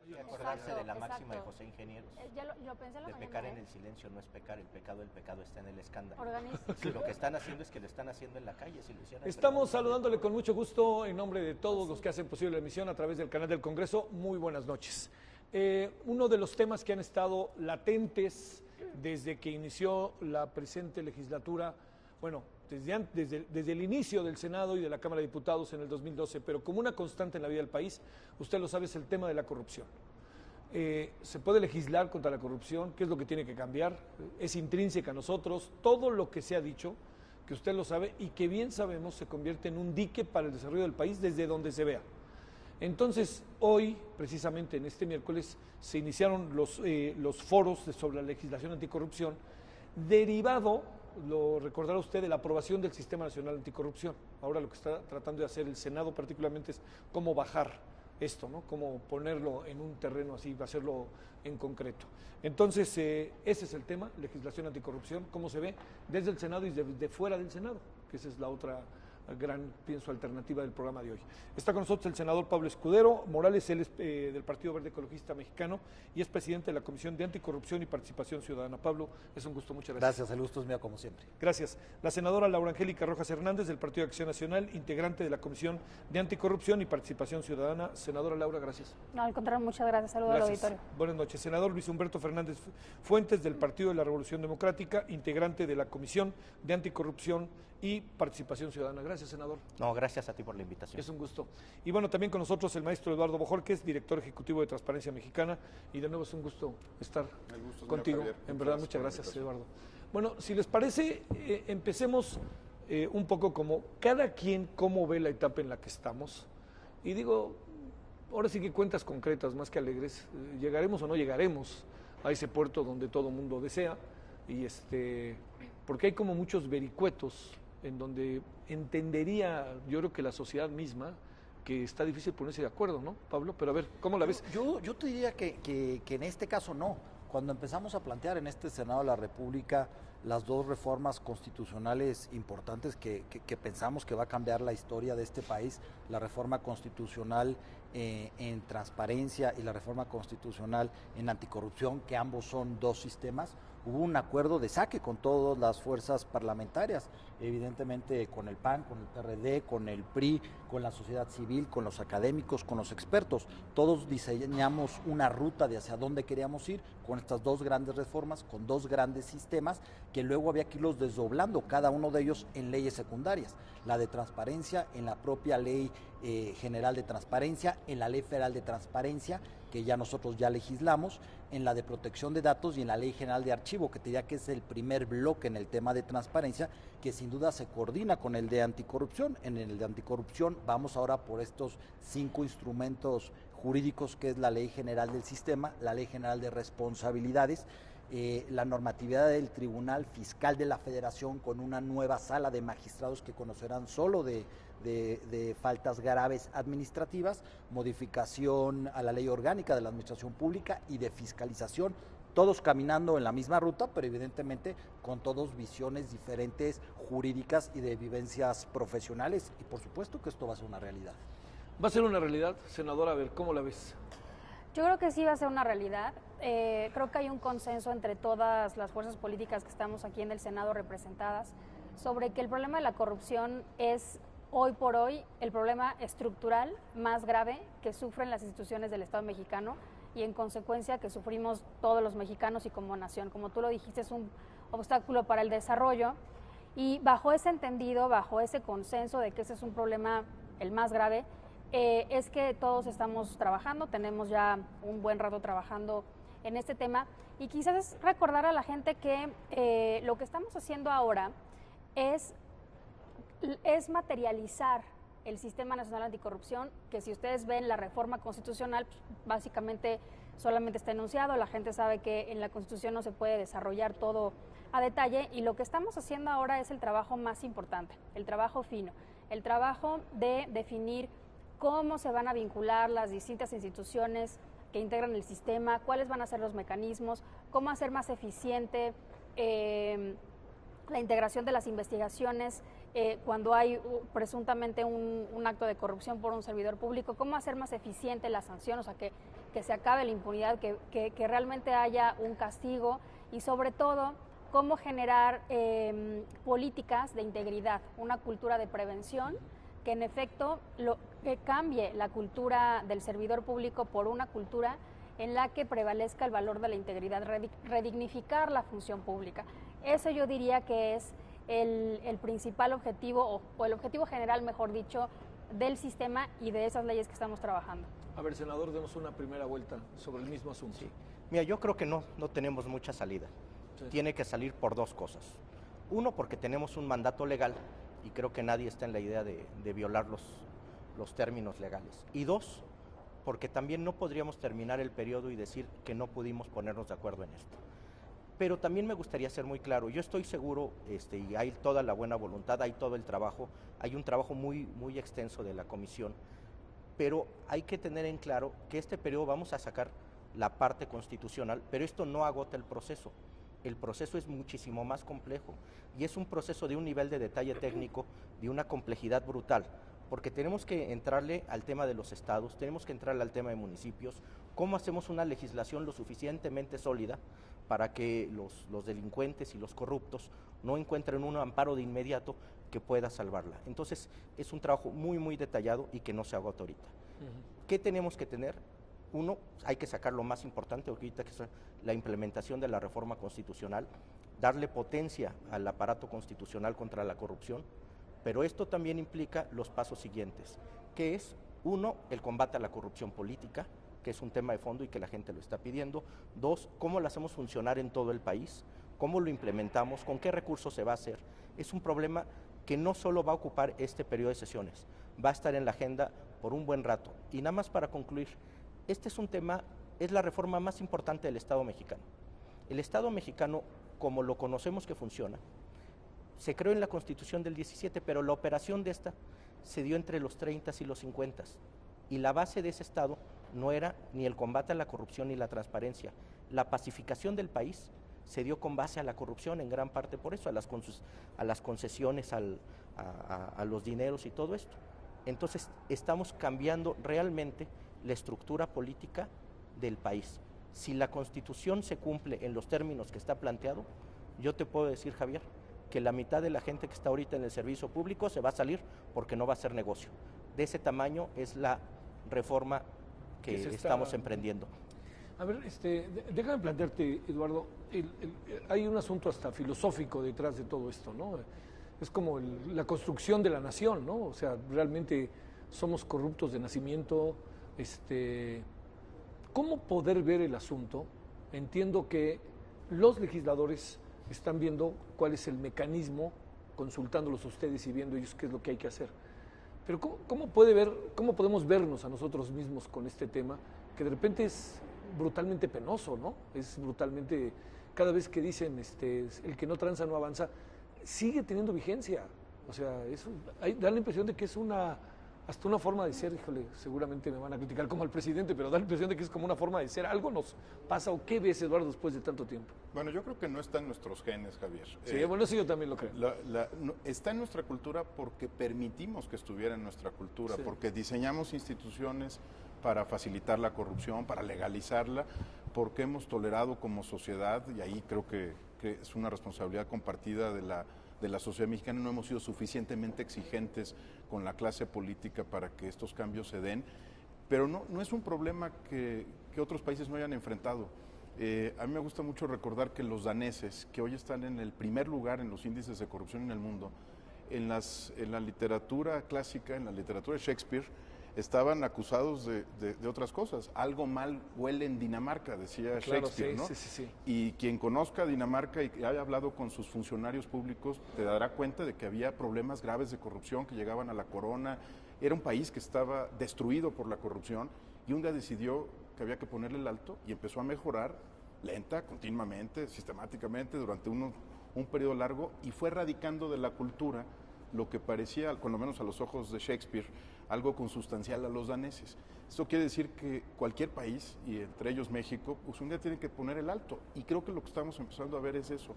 Hay que acordarse de la máxima de exacto. José Ingenieros. Ya lo pensé en la De mañana, pecar en el silencio no es pecar, el pecado está en el escándalo. Organiza. Sí, lo que están haciendo es que lo están haciendo en la calle, si lo hicieran. Estamos saludándole con mucho gusto en nombre de todos los que hacen posible la emisión a través del canal del Congreso. Muy buenas noches. Uno de los temas que han estado latentes desde que inició la presente legislatura, bueno, desde el inicio del Senado y de la Cámara de Diputados en el 2012, pero como una constante en la vida del país, usted lo sabe, es el tema de la corrupción. Se puede legislar contra la corrupción, qué es lo que tiene que cambiar, es intrínseca a nosotros, todo lo que se ha dicho, que usted lo sabe y que bien sabemos se convierte en un dique para el desarrollo del país desde donde se vea. Entonces, hoy, precisamente en este miércoles, se iniciaron los foros sobre la legislación anticorrupción, derivado, lo recordará usted, de la aprobación del Sistema Nacional Anticorrupción. Ahora lo que está tratando de hacer el Senado particularmente es cómo bajar esto, ¿no? Cómo ponerlo en un terreno así, hacerlo en concreto. Entonces, ese es el tema, legislación anticorrupción, cómo se ve desde el Senado y desde fuera del Senado, que esa es la otra gran, pienso, alternativa del programa de hoy. Está con nosotros el senador Pablo Escudero Morales, él es del Partido Verde Ecologista Mexicano y es presidente de la Comisión de Anticorrupción y Participación Ciudadana. Pablo, es un gusto, muchas gracias. Gracias, el gusto es mío como siempre. Gracias. La senadora Laura Angélica Rojas Hernández del Partido de Acción Nacional, integrante de la Comisión de Anticorrupción y Participación Ciudadana. Senadora Laura, gracias. No, al contrario, muchas gracias. Saludos al auditorio. Buenas noches. Senador Luis Humberto Fernández Fuentes del Partido de la Revolución Democrática, integrante de la Comisión de Anticorrupción y Participación Ciudadana. Gracias, senador. No, gracias a ti por la invitación. Es un gusto. Y bueno, también con nosotros el maestro Eduardo Bojorquez, director ejecutivo de Transparencia Mexicana. Y de nuevo es un gusto estar contigo. Javier. En verdad, muchas gracias, Eduardo. Bueno, si les parece, empecemos un poco como cada quien cómo ve la etapa en la que estamos. Y digo, ahora sí que cuentas concretas, más que alegres. ¿Llegaremos o no llegaremos a ese puerto donde todo mundo desea? Y porque hay como muchos vericuetos en donde entendería, yo creo que la sociedad misma, que está difícil ponerse de acuerdo, ¿no, Pablo? Pero a ver, ¿cómo la ves? Yo te diría que en este caso no. Cuando empezamos a plantear en este Senado de la República las dos reformas constitucionales importantes que pensamos que va a cambiar la historia de este país, la reforma constitucional en transparencia y la reforma constitucional en anticorrupción, que ambos son dos sistemas, hubo un acuerdo de saque con todas las fuerzas parlamentarias, evidentemente con el PAN, con el PRD, con el PRI, con la sociedad civil, con los académicos, con los expertos. Todos diseñamos una ruta de hacia dónde queríamos ir con estas dos grandes reformas, con dos grandes sistemas, que luego había que irlos desdoblando, cada uno de ellos en leyes secundarias. La de transparencia en la propia ley general de transparencia, en la ley federal de transparencia, que ya nosotros ya legislamos, en la de protección de datos y en la ley general de archivo, que te diría que es el primer bloque en el tema de transparencia, que sin duda se coordina con el de anticorrupción. En el de anticorrupción vamos ahora por estos 5 instrumentos jurídicos, que es la ley general del sistema, la ley general de responsabilidades, la normatividad del Tribunal Fiscal de la Federación con una nueva sala de magistrados que conocerán solo de faltas graves administrativas, modificación a la ley orgánica de la administración pública y de fiscalización, todos caminando en la misma ruta, pero evidentemente con todos visiones diferentes jurídicas y de vivencias profesionales, y por supuesto que esto va a ser una realidad. ¿Va a ser una realidad, senadora? A ver, ¿cómo la ves? Yo creo que sí va a ser una realidad. Creo que hay un consenso entre todas las fuerzas políticas que estamos aquí en el Senado representadas sobre que el problema de la corrupción es hoy por hoy el problema estructural más grave que sufren las instituciones del Estado mexicano y en consecuencia que sufrimos todos los mexicanos y como nación. Como tú lo dijiste, es un obstáculo para el desarrollo y bajo ese entendido, bajo ese consenso de que ese es un problema el más grave, es que todos estamos trabajando, tenemos ya un buen rato trabajando en este tema y quizás es recordar a la gente que lo que estamos haciendo ahora es materializar el Sistema Nacional Anticorrupción, que si ustedes ven la reforma constitucional, pues, básicamente solamente está enunciado, la gente sabe que en la Constitución no se puede desarrollar todo a detalle y lo que estamos haciendo ahora es el trabajo más importante, el trabajo fino, el trabajo de definir cómo se van a vincular las distintas instituciones que integran el sistema, cuáles van a ser los mecanismos, cómo hacer más eficiente la integración de las investigaciones cuando hay presuntamente un acto de corrupción por un servidor público, cómo hacer más eficiente la sanción, o sea, que se acabe la impunidad, que realmente haya un castigo y sobre todo cómo generar políticas de integridad, una cultura de prevención que en efecto que cambie la cultura del servidor público por una cultura en la que prevalezca el valor de la integridad, redignificar la función pública. Eso yo diría que es el principal objetivo, o el objetivo general, mejor dicho, del sistema y de esas leyes que estamos trabajando. A ver, senador, demos una primera vuelta sobre el mismo asunto. Sí. Mira, yo creo que no tenemos mucha salida. Sí. Tiene que salir por dos cosas. Uno, porque tenemos un mandato legal y creo que nadie está en la idea de violar los términos legales. Y dos, porque también no podríamos terminar el periodo y decir que no pudimos ponernos de acuerdo en esto. Pero también me gustaría ser muy claro, yo estoy seguro, y hay toda la buena voluntad, hay todo el trabajo, hay un trabajo muy, muy extenso de la comisión, pero hay que tener en claro que este periodo vamos a sacar la parte constitucional, pero esto no agota el proceso. El proceso es muchísimo más complejo y es un proceso de un nivel de detalle técnico, de una complejidad brutal, porque tenemos que entrarle al tema de los estados, tenemos que entrarle al tema de municipios, cómo hacemos una legislación lo suficientemente sólida para que los delincuentes y los corruptos no encuentren un amparo de inmediato que pueda salvarla. Entonces, es un trabajo muy, muy detallado y que no se agota ahorita. ¿Qué tenemos que tener? Uno, hay que sacar lo más importante ahorita, que es la implementación de la reforma constitucional, darle potencia al aparato constitucional contra la corrupción, pero esto también implica los pasos siguientes, que es, uno, el combate a la corrupción política, que es un tema de fondo y que la gente lo está pidiendo. Dos, cómo lo hacemos funcionar en todo el país, cómo lo implementamos, con qué recursos se va a hacer. Es un problema que no solo va a ocupar este periodo de sesiones, va a estar en la agenda por un buen rato. Y nada más para concluir, este es un tema, es la reforma más importante del Estado mexicano. El Estado mexicano, como lo conocemos que funciona, se creó en la Constitución del 17, pero la operación de esta se dio entre los 30 y los 50. Y la base de ese Estado no era ni el combate a la corrupción ni la transparencia. La pacificación del país se dio con base a la corrupción, en gran parte por eso, a las concesiones, a los dineros y todo esto. Entonces, estamos cambiando realmente la estructura política del país. Si la Constitución se cumple en los términos que está planteado, yo te puedo decir, Javier, que la mitad de la gente que está ahorita en el servicio público se va a salir porque no va a hacer negocio. De ese tamaño es la reforma que estamos emprendiendo. A ver, déjame plantearte, Eduardo, hay un asunto hasta filosófico detrás de todo esto, ¿no? Es como la construcción de la nación, ¿no? O sea, realmente somos corruptos de nacimiento. ¿Cómo poder ver el asunto? Entiendo que los legisladores están viendo cuál es el mecanismo, consultándolos a ustedes y viendo ellos qué es lo que hay que hacer. Pero ¿cómo podemos vernos a nosotros mismos con este tema, que de repente es brutalmente penoso, ¿no? Es brutalmente, cada vez que dicen el que no tranza no avanza, sigue teniendo vigencia. O sea, da la impresión de que es hasta una forma de ser, híjole, seguramente me van a criticar como al presidente, pero da la impresión de que es como una forma de ser. ¿Algo nos pasa o qué ves, Eduardo, después de tanto tiempo? Bueno, yo creo que no está en nuestros genes, Javier. Sí, bueno, eso yo también lo creo. Está en nuestra cultura porque permitimos que estuviera en nuestra cultura, sí, porque diseñamos instituciones para facilitar la corrupción, para legalizarla, porque hemos tolerado como sociedad, y ahí creo que es una responsabilidad compartida de la sociedad mexicana, no hemos sido suficientemente exigentes con la clase política para que estos cambios se den, pero no es un problema que otros países no hayan enfrentado. A mí me gusta mucho recordar que los daneses, que hoy están en el primer lugar en los índices de corrupción en el mundo, en la literatura clásica, en la literatura de Shakespeare, estaban acusados de otras cosas. Algo mal huele en Dinamarca, decía Shakespeare, ¿no? Sí. Y quien conozca Dinamarca y haya hablado con sus funcionarios públicos, te dará cuenta de que había problemas graves de corrupción que llegaban a la corona. Era un país que estaba destruido por la corrupción y un día decidió que había que ponerle el alto y empezó a mejorar lenta, continuamente, sistemáticamente, durante un periodo largo, y fue erradicando de la cultura lo que parecía, cuando menos a los ojos de Shakespeare, algo consustancial a los daneses. Esto quiere decir que cualquier país, y entre ellos México, pues un día tiene que poner el alto. Y creo que lo que estamos empezando a ver es eso,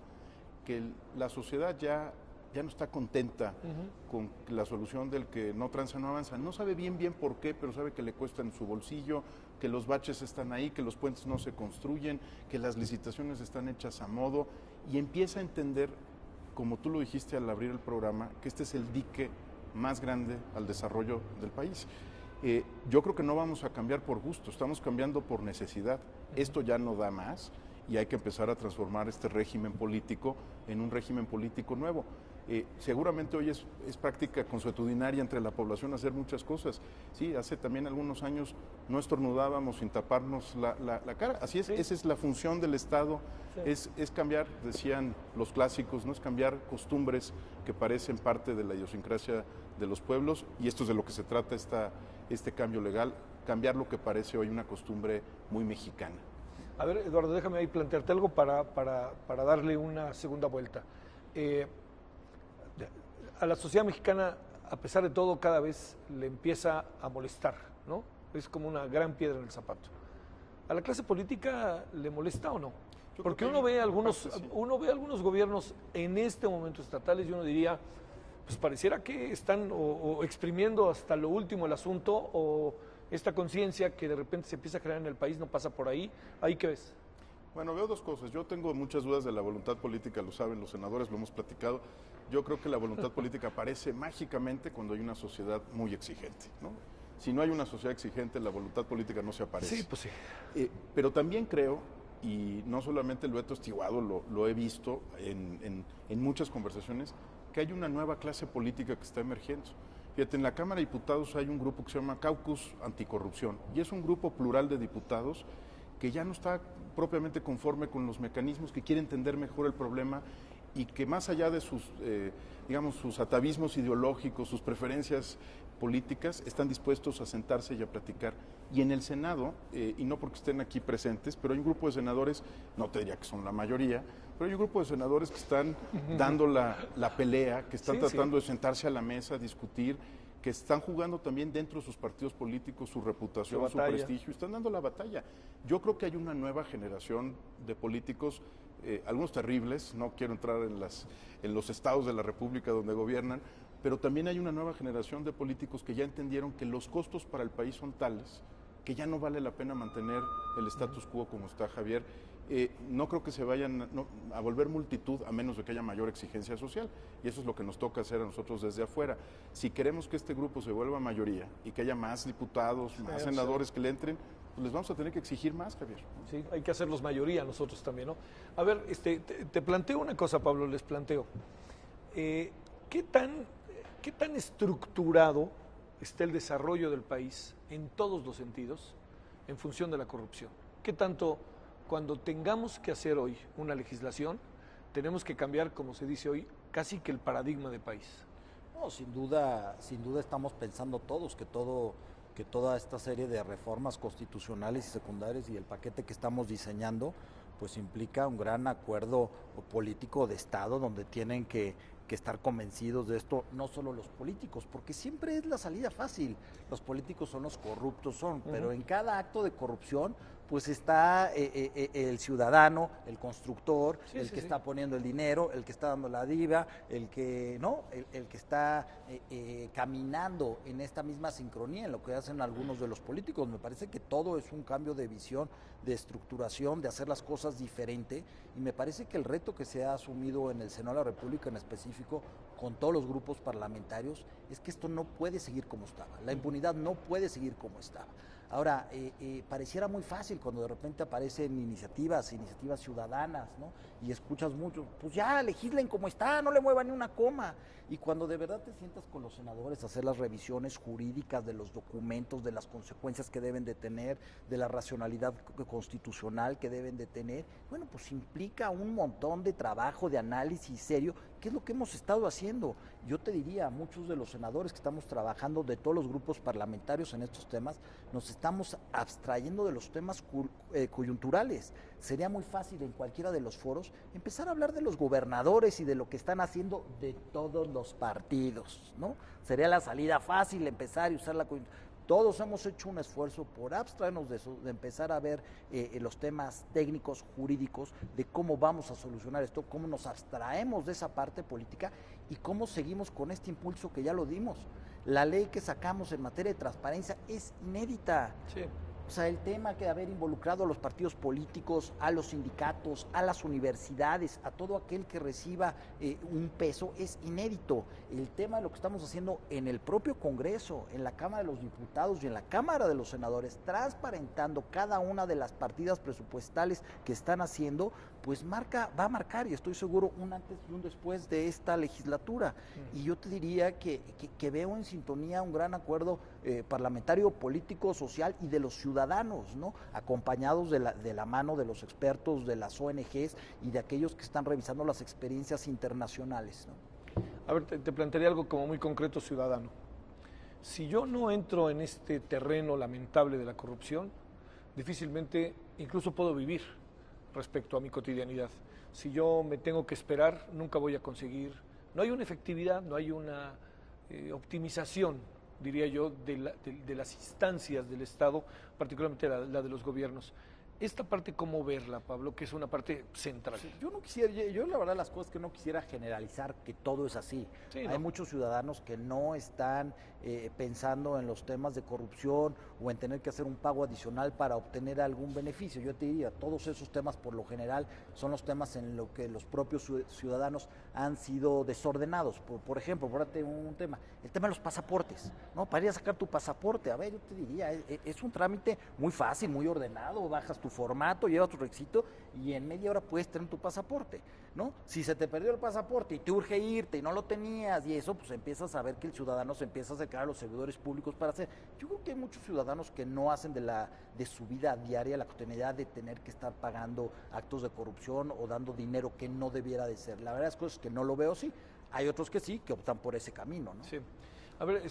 que la sociedad ya ya no está contenta con la solución del que no tranza, no avanza. No sabe bien por qué, pero sabe que le cuesta en su bolsillo, que los baches están ahí, que los puentes no se construyen, que las licitaciones están hechas a modo, y empieza a entender, como tú lo dijiste al abrir el programa, que este es el dique más grande al desarrollo del país. Yo creo que no vamos a cambiar por gusto, estamos cambiando por necesidad. Esto ya no da más y hay que empezar a transformar este régimen político en un régimen político nuevo. Seguramente hoy es práctica consuetudinaria entre la población hacer muchas cosas. Sí, hace también algunos años no estornudábamos sin taparnos la cara. Así es, sí. Esa es la función del Estado, sí. Es cambiar, decían los clásicos, no es cambiar costumbres que parecen parte de la idiosincrasia de los pueblos, y esto es de lo que se trata este cambio legal, cambiar lo que parece hoy una costumbre muy mexicana. A ver, Eduardo, déjame ahí plantearte algo para darle una segunda vuelta. A la sociedad mexicana, a pesar de todo, cada vez le empieza a molestar, ¿no? Es como una gran piedra en el zapato. ¿A la clase política le molesta o no? Porque uno ve algunos gobiernos en este momento estatales y uno diría, pues pareciera que están o exprimiendo hasta lo último el asunto, o esta conciencia que de repente se empieza a crear en el país no pasa por ahí. ¿Ahí qué ves? Bueno, veo dos cosas. Yo tengo muchas dudas de la voluntad política, lo saben los senadores, lo hemos platicado. Yo creo que la voluntad política aparece mágicamente cuando hay una sociedad muy exigente, ¿no? Si no hay una sociedad exigente, la voluntad política no se aparece. Sí, pues sí. Pero también creo, y no solamente lo he testiguado, lo he visto en muchas conversaciones, que hay una nueva clase política que está emergiendo. Fíjate, en la Cámara de Diputados hay un grupo que se llama Caucus Anticorrupción, y es un grupo plural de diputados que ya no está propiamente conforme con los mecanismos, que quiere entender mejor el problema y que más allá de sus, sus atavismos ideológicos, sus preferencias políticas, están dispuestos a sentarse y a platicar. Y en el Senado, y no porque estén aquí presentes, pero hay un grupo de senadores, no te diría que son la mayoría, pero hay un grupo de senadores que están dando la pelea, que están tratando de sentarse a la mesa, discutir, que están jugando también dentro de sus partidos políticos su reputación, su prestigio, están dando la batalla. Yo creo que hay una nueva generación de políticos, algunos terribles, no quiero entrar en los estados de la República donde gobiernan, pero también hay una nueva generación de políticos que ya entendieron que los costos para el país son tales que ya no vale la pena mantener el status quo como está, Javier. No creo que se vayan a volver multitud a menos de que haya mayor exigencia social, y eso es lo que nos toca hacer a nosotros desde afuera. Si queremos que este grupo se vuelva mayoría y que haya más diputados, más senadores que le entren, pues les vamos a tener que exigir más, Javier. Sí, hay que hacerlos mayoría nosotros también, ¿no? A ver, te planteo una cosa, Pablo, les planteo. ¿Qué tan estructurado está el desarrollo del país en todos los sentidos en función de la corrupción? ¿Qué tanto, cuando tengamos que hacer hoy una legislación, tenemos que cambiar, como se dice hoy, casi que el paradigma de país? No, sin duda estamos pensando todos que toda esta serie de reformas constitucionales y secundarias y el paquete que estamos diseñando, pues implica un gran acuerdo político de Estado donde tienen que estar convencidos de esto, no solo los políticos, porque siempre es la salida fácil. Los políticos son los corruptos, pero en cada acto de corrupción pues está el ciudadano, el constructor, el que está poniendo el dinero, el que está dando la diva, el que está caminando en esta misma sincronía en lo que hacen algunos de los políticos. Me parece que todo es un cambio de visión, de estructuración, de hacer las cosas diferente, y me parece que el reto que se ha asumido en el Senado de la República en específico, con todos los grupos parlamentarios, es que esto no puede seguir como estaba, la impunidad no puede seguir como estaba. Ahora, pareciera muy fácil cuando de repente aparecen iniciativas ciudadanas, ¿no? Y escuchas mucho, pues ya, legislen como está, no le muevan ni una coma. Y cuando de verdad te sientas con los senadores a hacer las revisiones jurídicas de los documentos, de las consecuencias que deben de tener, de la racionalidad constitucional que deben de tener, bueno, pues implica un montón de trabajo, de análisis serio, que es lo que hemos estado haciendo. Yo te diría, muchos de los senadores que estamos trabajando, de todos los grupos parlamentarios en estos temas, nos estamos abstrayendo de los temas coyunturales. Sería muy fácil en cualquiera de los foros empezar a hablar de los gobernadores y de lo que están haciendo de todos los partidos, ¿no? Sería la salida fácil empezar y usar la coyuntura. todos hemos hecho un esfuerzo por abstraernos de eso, de empezar a ver los temas técnicos, jurídicos, de cómo vamos a solucionar esto, cómo nos abstraemos de esa parte política y cómo seguimos con este impulso que ya lo dimos. La ley que sacamos en materia de transparencia es inédita. Sí. O sea, el tema que de haber involucrado a los partidos políticos, a los sindicatos, a las universidades, a todo aquel que reciba un peso es inédito. El tema de lo que estamos haciendo en el propio Congreso, en la Cámara de los Diputados y en la Cámara de los Senadores, transparentando cada una de las partidas presupuestales que están haciendo, pues va a marcar, y estoy seguro, un antes y un después de esta legislatura. Y yo te diría que veo en sintonía un gran acuerdo parlamentario, político, social y de los ciudadanos, ¿no? Acompañados de la mano de los expertos, de las ONGs y de aquellos que están revisando las experiencias internacionales, ¿no? A ver, te plantearía algo como muy concreto, ciudadano. Si yo no entro en este terreno lamentable de la corrupción, difícilmente incluso puedo vivir respecto a mi cotidianidad. Si yo me tengo que esperar, nunca voy a conseguir. No hay una efectividad, no hay una optimización, diría yo, de las instancias del Estado, particularmente la de los gobiernos. Esta parte, ¿cómo verla, Pablo? Que es una parte central. Sí, yo no quisiera, yo la verdad las cosas que no quisiera generalizar que todo es así. Sí, hay muchos ciudadanos que no están pensando en los temas de corrupción o en tener que hacer un pago adicional para obtener algún beneficio. Yo te diría, todos esos temas por lo general son los temas en los que los propios ciudadanos han sido desordenados. Por ejemplo, fíjate un tema, el tema de los pasaportes, ¿no? Para ir a sacar tu pasaporte, a ver, yo te diría, es un trámite muy fácil, muy ordenado, bajas tu formato, llevas tu requisito y en media hora puedes tener tu pasaporte, ¿no? Si se te perdió el pasaporte y te urge irte y no lo tenías y eso, pues empiezas a ver que el ciudadano se empieza a acercar a los servidores públicos para hacer. Yo creo que hay muchos ciudadanos que no hacen de su vida diaria la cotidianidad de tener que estar pagando actos de corrupción o dando dinero que no debiera de ser. La verdad es que no lo veo así. Hay otros que sí, que optan por ese camino, ¿no? Sí. A ver,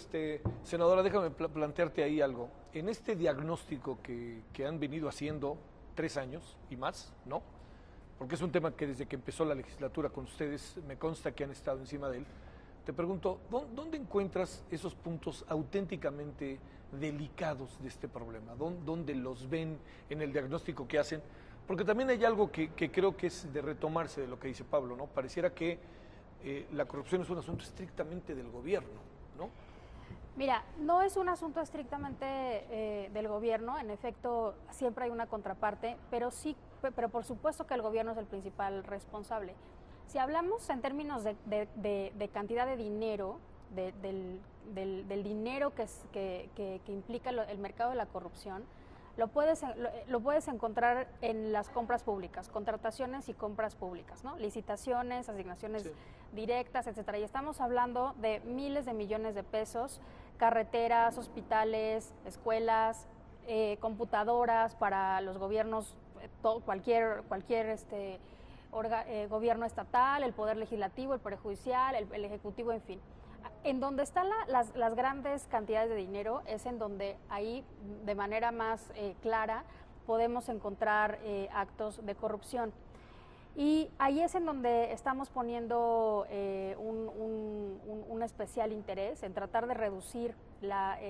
senadora, déjame plantearte ahí algo. En este diagnóstico que han venido haciendo 3 años y más, ¿no? Porque es un tema que desde que empezó la legislatura con ustedes me consta que han estado encima de él. Te pregunto, ¿dónde encuentras esos puntos auténticamente delicados de este problema? ¿Dónde los ven en el diagnóstico que hacen? Porque también hay algo que creo que es de retomarse de lo que dice Pablo, ¿no? Pareciera que la corrupción es un asunto estrictamente del gobierno, ¿no? Mira, no es un asunto estrictamente del gobierno, en efecto siempre hay una contraparte, pero por supuesto que el gobierno es el principal responsable. Si hablamos en términos de cantidad de dinero, del dinero que implica el mercado de la corrupción, lo puedes encontrar en las compras públicas, contrataciones y compras públicas, ¿no? Licitaciones, asignaciones directas, etcétera. Y estamos hablando de miles de millones de pesos, carreteras, hospitales, escuelas, computadoras para los gobiernos, cualquier gobierno estatal, el poder legislativo, el poder judicial, el ejecutivo, en fin. En donde están las grandes cantidades de dinero es en donde ahí de manera más clara podemos encontrar actos de corrupción. Y ahí es en donde estamos poniendo un especial interés en tratar de reducir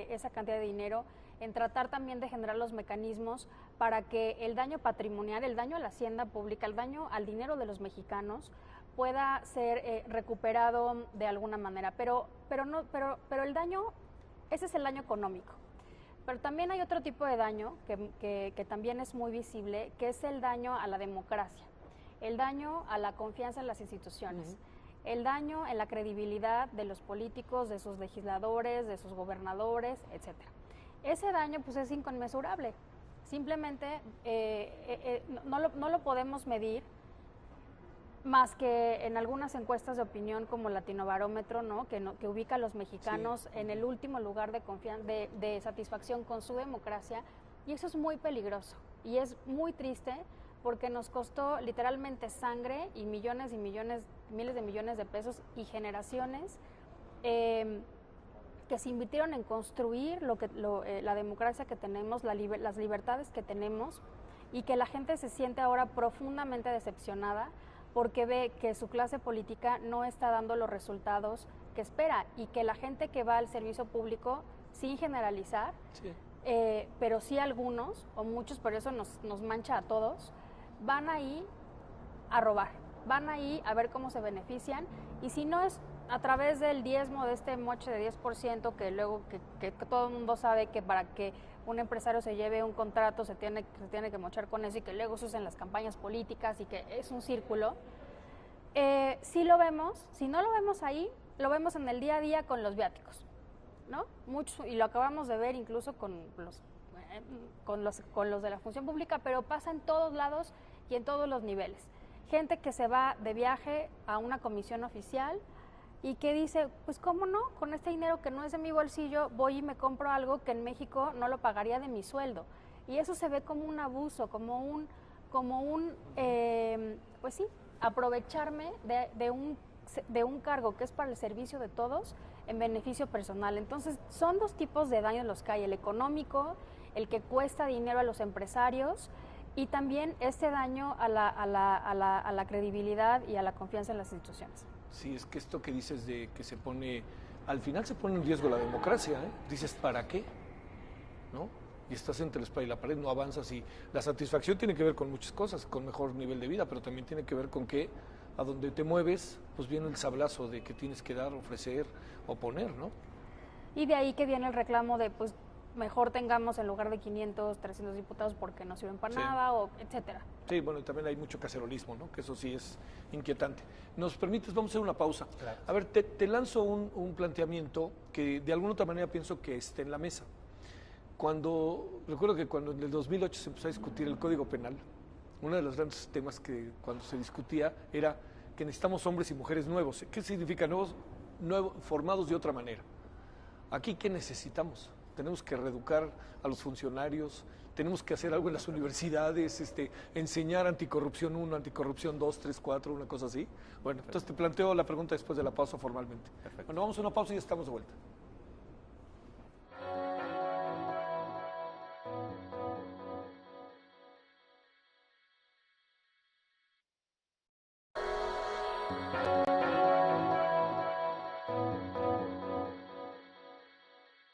esa cantidad de dinero, en tratar también de generar los mecanismos para que el daño patrimonial, el daño a la hacienda pública, el daño al dinero de los mexicanos pueda ser recuperado de alguna manera. Pero el daño, ese es el daño económico. Pero también hay otro tipo de daño que también es muy visible, que es el daño a la democracia, el daño a la confianza en las instituciones, el daño en la credibilidad de los políticos, de sus legisladores, de sus gobernadores, etcétera. Ese daño pues es inconmensurable. Simplemente no lo podemos medir más que en algunas encuestas de opinión como Latinobarómetro, ¿no? Que ubica a los mexicanos en el último lugar de satisfacción con su democracia, y eso es muy peligroso y es muy triste porque nos costó literalmente sangre y millones, miles de millones de pesos y generaciones que se invirtieron en construir la democracia que tenemos, las libertades que tenemos, y que la gente se siente ahora profundamente decepcionada porque ve que su clase política no está dando los resultados que espera y que la gente que va al servicio público sin generalizar, Sí. pero sí algunos, o muchos, por eso nos mancha a todos, van ahí a robar, van ahí a ver cómo se benefician, y si no es a través del diezmo, de este moche de 10%, que luego que todo el mundo sabe que para que un empresario se lleve un contrato se tiene que mochar con eso, y que luego se usen las campañas políticas, y que es un círculo. Sí lo vemos, si no lo vemos ahí, lo vemos en el día a día con los viáticos, ¿no? Mucho, y lo acabamos de ver incluso con los de la función pública, pero pasa en todos lados y en todos los niveles. Gente que se va de viaje a una comisión oficial y que dice, pues cómo no, con este dinero que no es de mi bolsillo, voy y me compro algo que en México no lo pagaría de mi sueldo. Y eso se ve como un abuso, como un pues sí, aprovecharme de un cargo que es para el servicio de todos en beneficio personal. Entonces, son dos tipos de daños los que hay: el económico, el que cuesta dinero a los empresarios, y también este daño a la credibilidad y a la confianza en las instituciones. Sí, es que esto que dices de que se pone, al final se pone en riesgo la democracia, ¿eh? Dices, ¿para qué? ¿No? Y estás entre la espada y la pared, no avanzas, y la satisfacción tiene que ver con muchas cosas, con mejor nivel de vida, pero también tiene que ver con que a donde te mueves, pues viene el sablazo de que tienes que dar, ofrecer o poner, ¿no? Y de ahí que viene el reclamo de, pues, mejor tengamos en lugar de 500, 300 diputados porque no sirven para nada, o etcétera. Sí, bueno, y también hay mucho cacerolismo, ¿no? Que eso sí es inquietante. ¿Nos permites? Vamos a hacer una pausa. Claro. A ver, te lanzo un planteamiento que de alguna otra manera pienso que esté en la mesa. Recuerdo que cuando en el 2008 se empezó a discutir el Código Penal, uno de los grandes temas que cuando se discutía era que necesitamos hombres y mujeres nuevos. ¿Qué significa nuevos? Formados de otra manera. Aquí, ¿qué necesitamos? Tenemos que reeducar a los funcionarios, tenemos que hacer algo en las universidades, enseñar anticorrupción 1, anticorrupción 2, 3, 4, una cosa así. Bueno, entonces te planteo la pregunta después de la pausa formalmente. Perfecto. Bueno, vamos a una pausa y ya estamos de vuelta.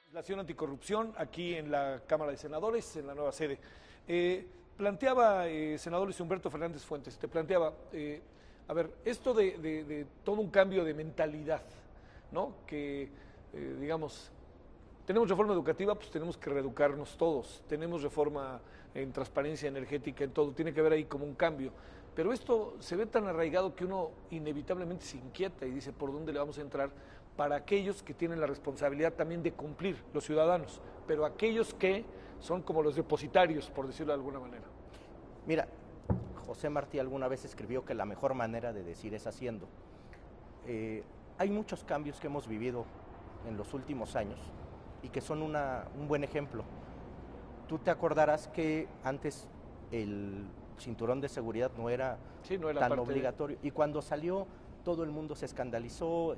Legislación anticorrupción aquí en la Cámara de Senadores, en la nueva sede. Planteaba, senador Luis Humberto Fernández Fuentes, te planteaba, a ver, esto de todo un cambio de mentalidad, ¿no? Que, digamos, tenemos reforma educativa, pues tenemos que reeducarnos todos, tenemos reforma en transparencia energética, en todo, tiene que haber ahí como un cambio. Pero esto se ve tan arraigado que uno inevitablemente se inquieta y dice, ¿por dónde le vamos a entrar? Para aquellos que tienen la responsabilidad también de cumplir, los ciudadanos, pero aquellos que son como los depositarios, por decirlo de alguna manera. Mira, José Martí alguna vez escribió que la mejor manera de decir es haciendo. Hay muchos cambios que hemos vivido en los últimos años y que son un buen ejemplo. Tú te acordarás que antes el cinturón de seguridad no era tan obligatorio, y cuando salió todo el mundo se escandalizó.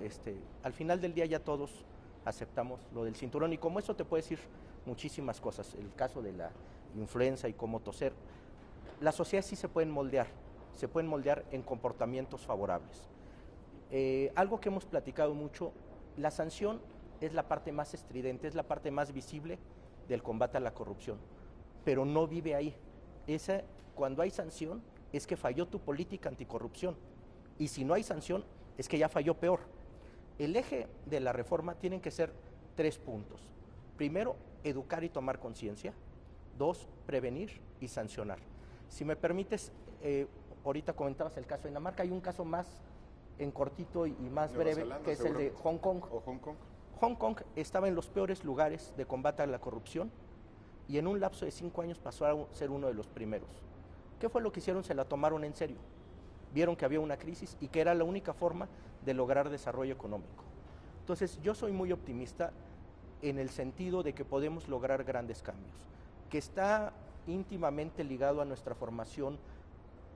Al final del día ya todos aceptamos lo del cinturón, y como eso te puede decir muchísimas cosas, el caso de la influenza y cómo toser. Las sociedades sí se pueden moldear en comportamientos favorables. Algo que hemos platicado mucho, la sanción es la parte más estridente, es la parte más visible del combate a la corrupción, pero no vive ahí. Cuando hay sanción es que falló tu política anticorrupción, y si no hay sanción es que ya falló peor. El eje de la reforma tienen que ser 3 puntos. Primero, educar y tomar conciencia. 2, prevenir y sancionar. Si me permites, ahorita comentabas el caso de Dinamarca, hay un caso más en cortito y más Nueva Zelanda, Zelanda, que es el de Hong Kong. ¿O Hong Kong? Hong Kong estaba en los peores lugares de combate a la corrupción, y en un lapso de 5 años pasó a ser uno de los primeros. ¿Qué fue lo que hicieron? Se la tomaron en serio. Vieron que había una crisis y que era la única forma de lograr desarrollo económico. Entonces, yo soy muy optimista en el sentido de que podemos lograr grandes cambios, que está íntimamente ligado a nuestra formación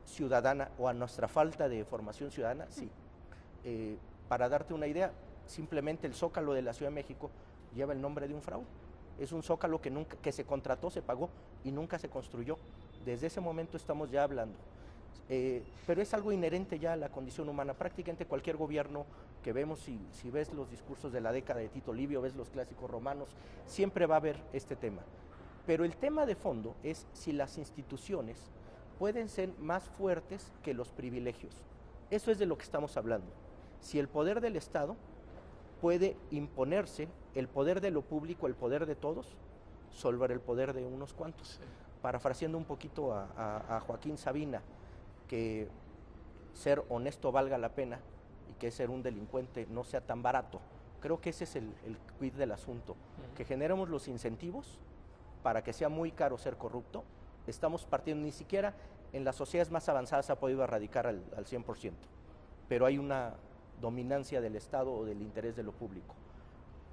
ciudadana o a nuestra falta de formación ciudadana, sí. Para darte una idea, simplemente el Zócalo de la Ciudad de México lleva el nombre de un fraude. Es un Zócalo que se contrató, se pagó y nunca se construyó. Desde ese momento estamos ya hablando. Pero es algo inherente ya a la condición humana. Prácticamente cualquier gobierno que vemos, si ves los discursos de la década de Tito Livio, ves los clásicos romanos, siempre va a haber este tema. Pero el tema de fondo es si las instituciones pueden ser más fuertes que los privilegios. Eso es de lo que estamos hablando. Si el poder del Estado puede imponerse, el poder de lo público, el poder de todos, sobre el poder de unos cuantos. Sí. Parafraseando un poquito a Joaquín Sabina, que ser honesto valga la pena y que ser un delincuente no sea tan barato. Creo que ese es el quid del asunto, que generemos los incentivos para que sea muy caro ser corrupto. Estamos partiendo, ni siquiera en las sociedades más avanzadas se ha podido erradicar al 100%, pero hay una dominancia del Estado o del interés de lo público.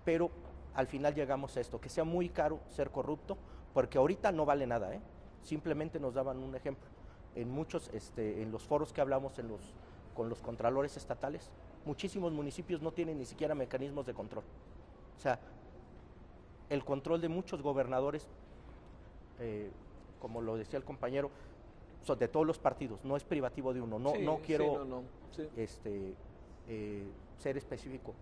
Pero al final llegamos a esto, que sea muy caro ser corrupto, porque ahorita no vale nada, ¿eh? Simplemente nos daban un ejemplo. En muchos, en los foros que hablamos con los contralores estatales, muchísimos municipios no tienen ni siquiera mecanismos de control. O sea, el control de muchos gobernadores, como lo decía el compañero, son de todos los partidos, no es privativo de uno. No quiero ser específico,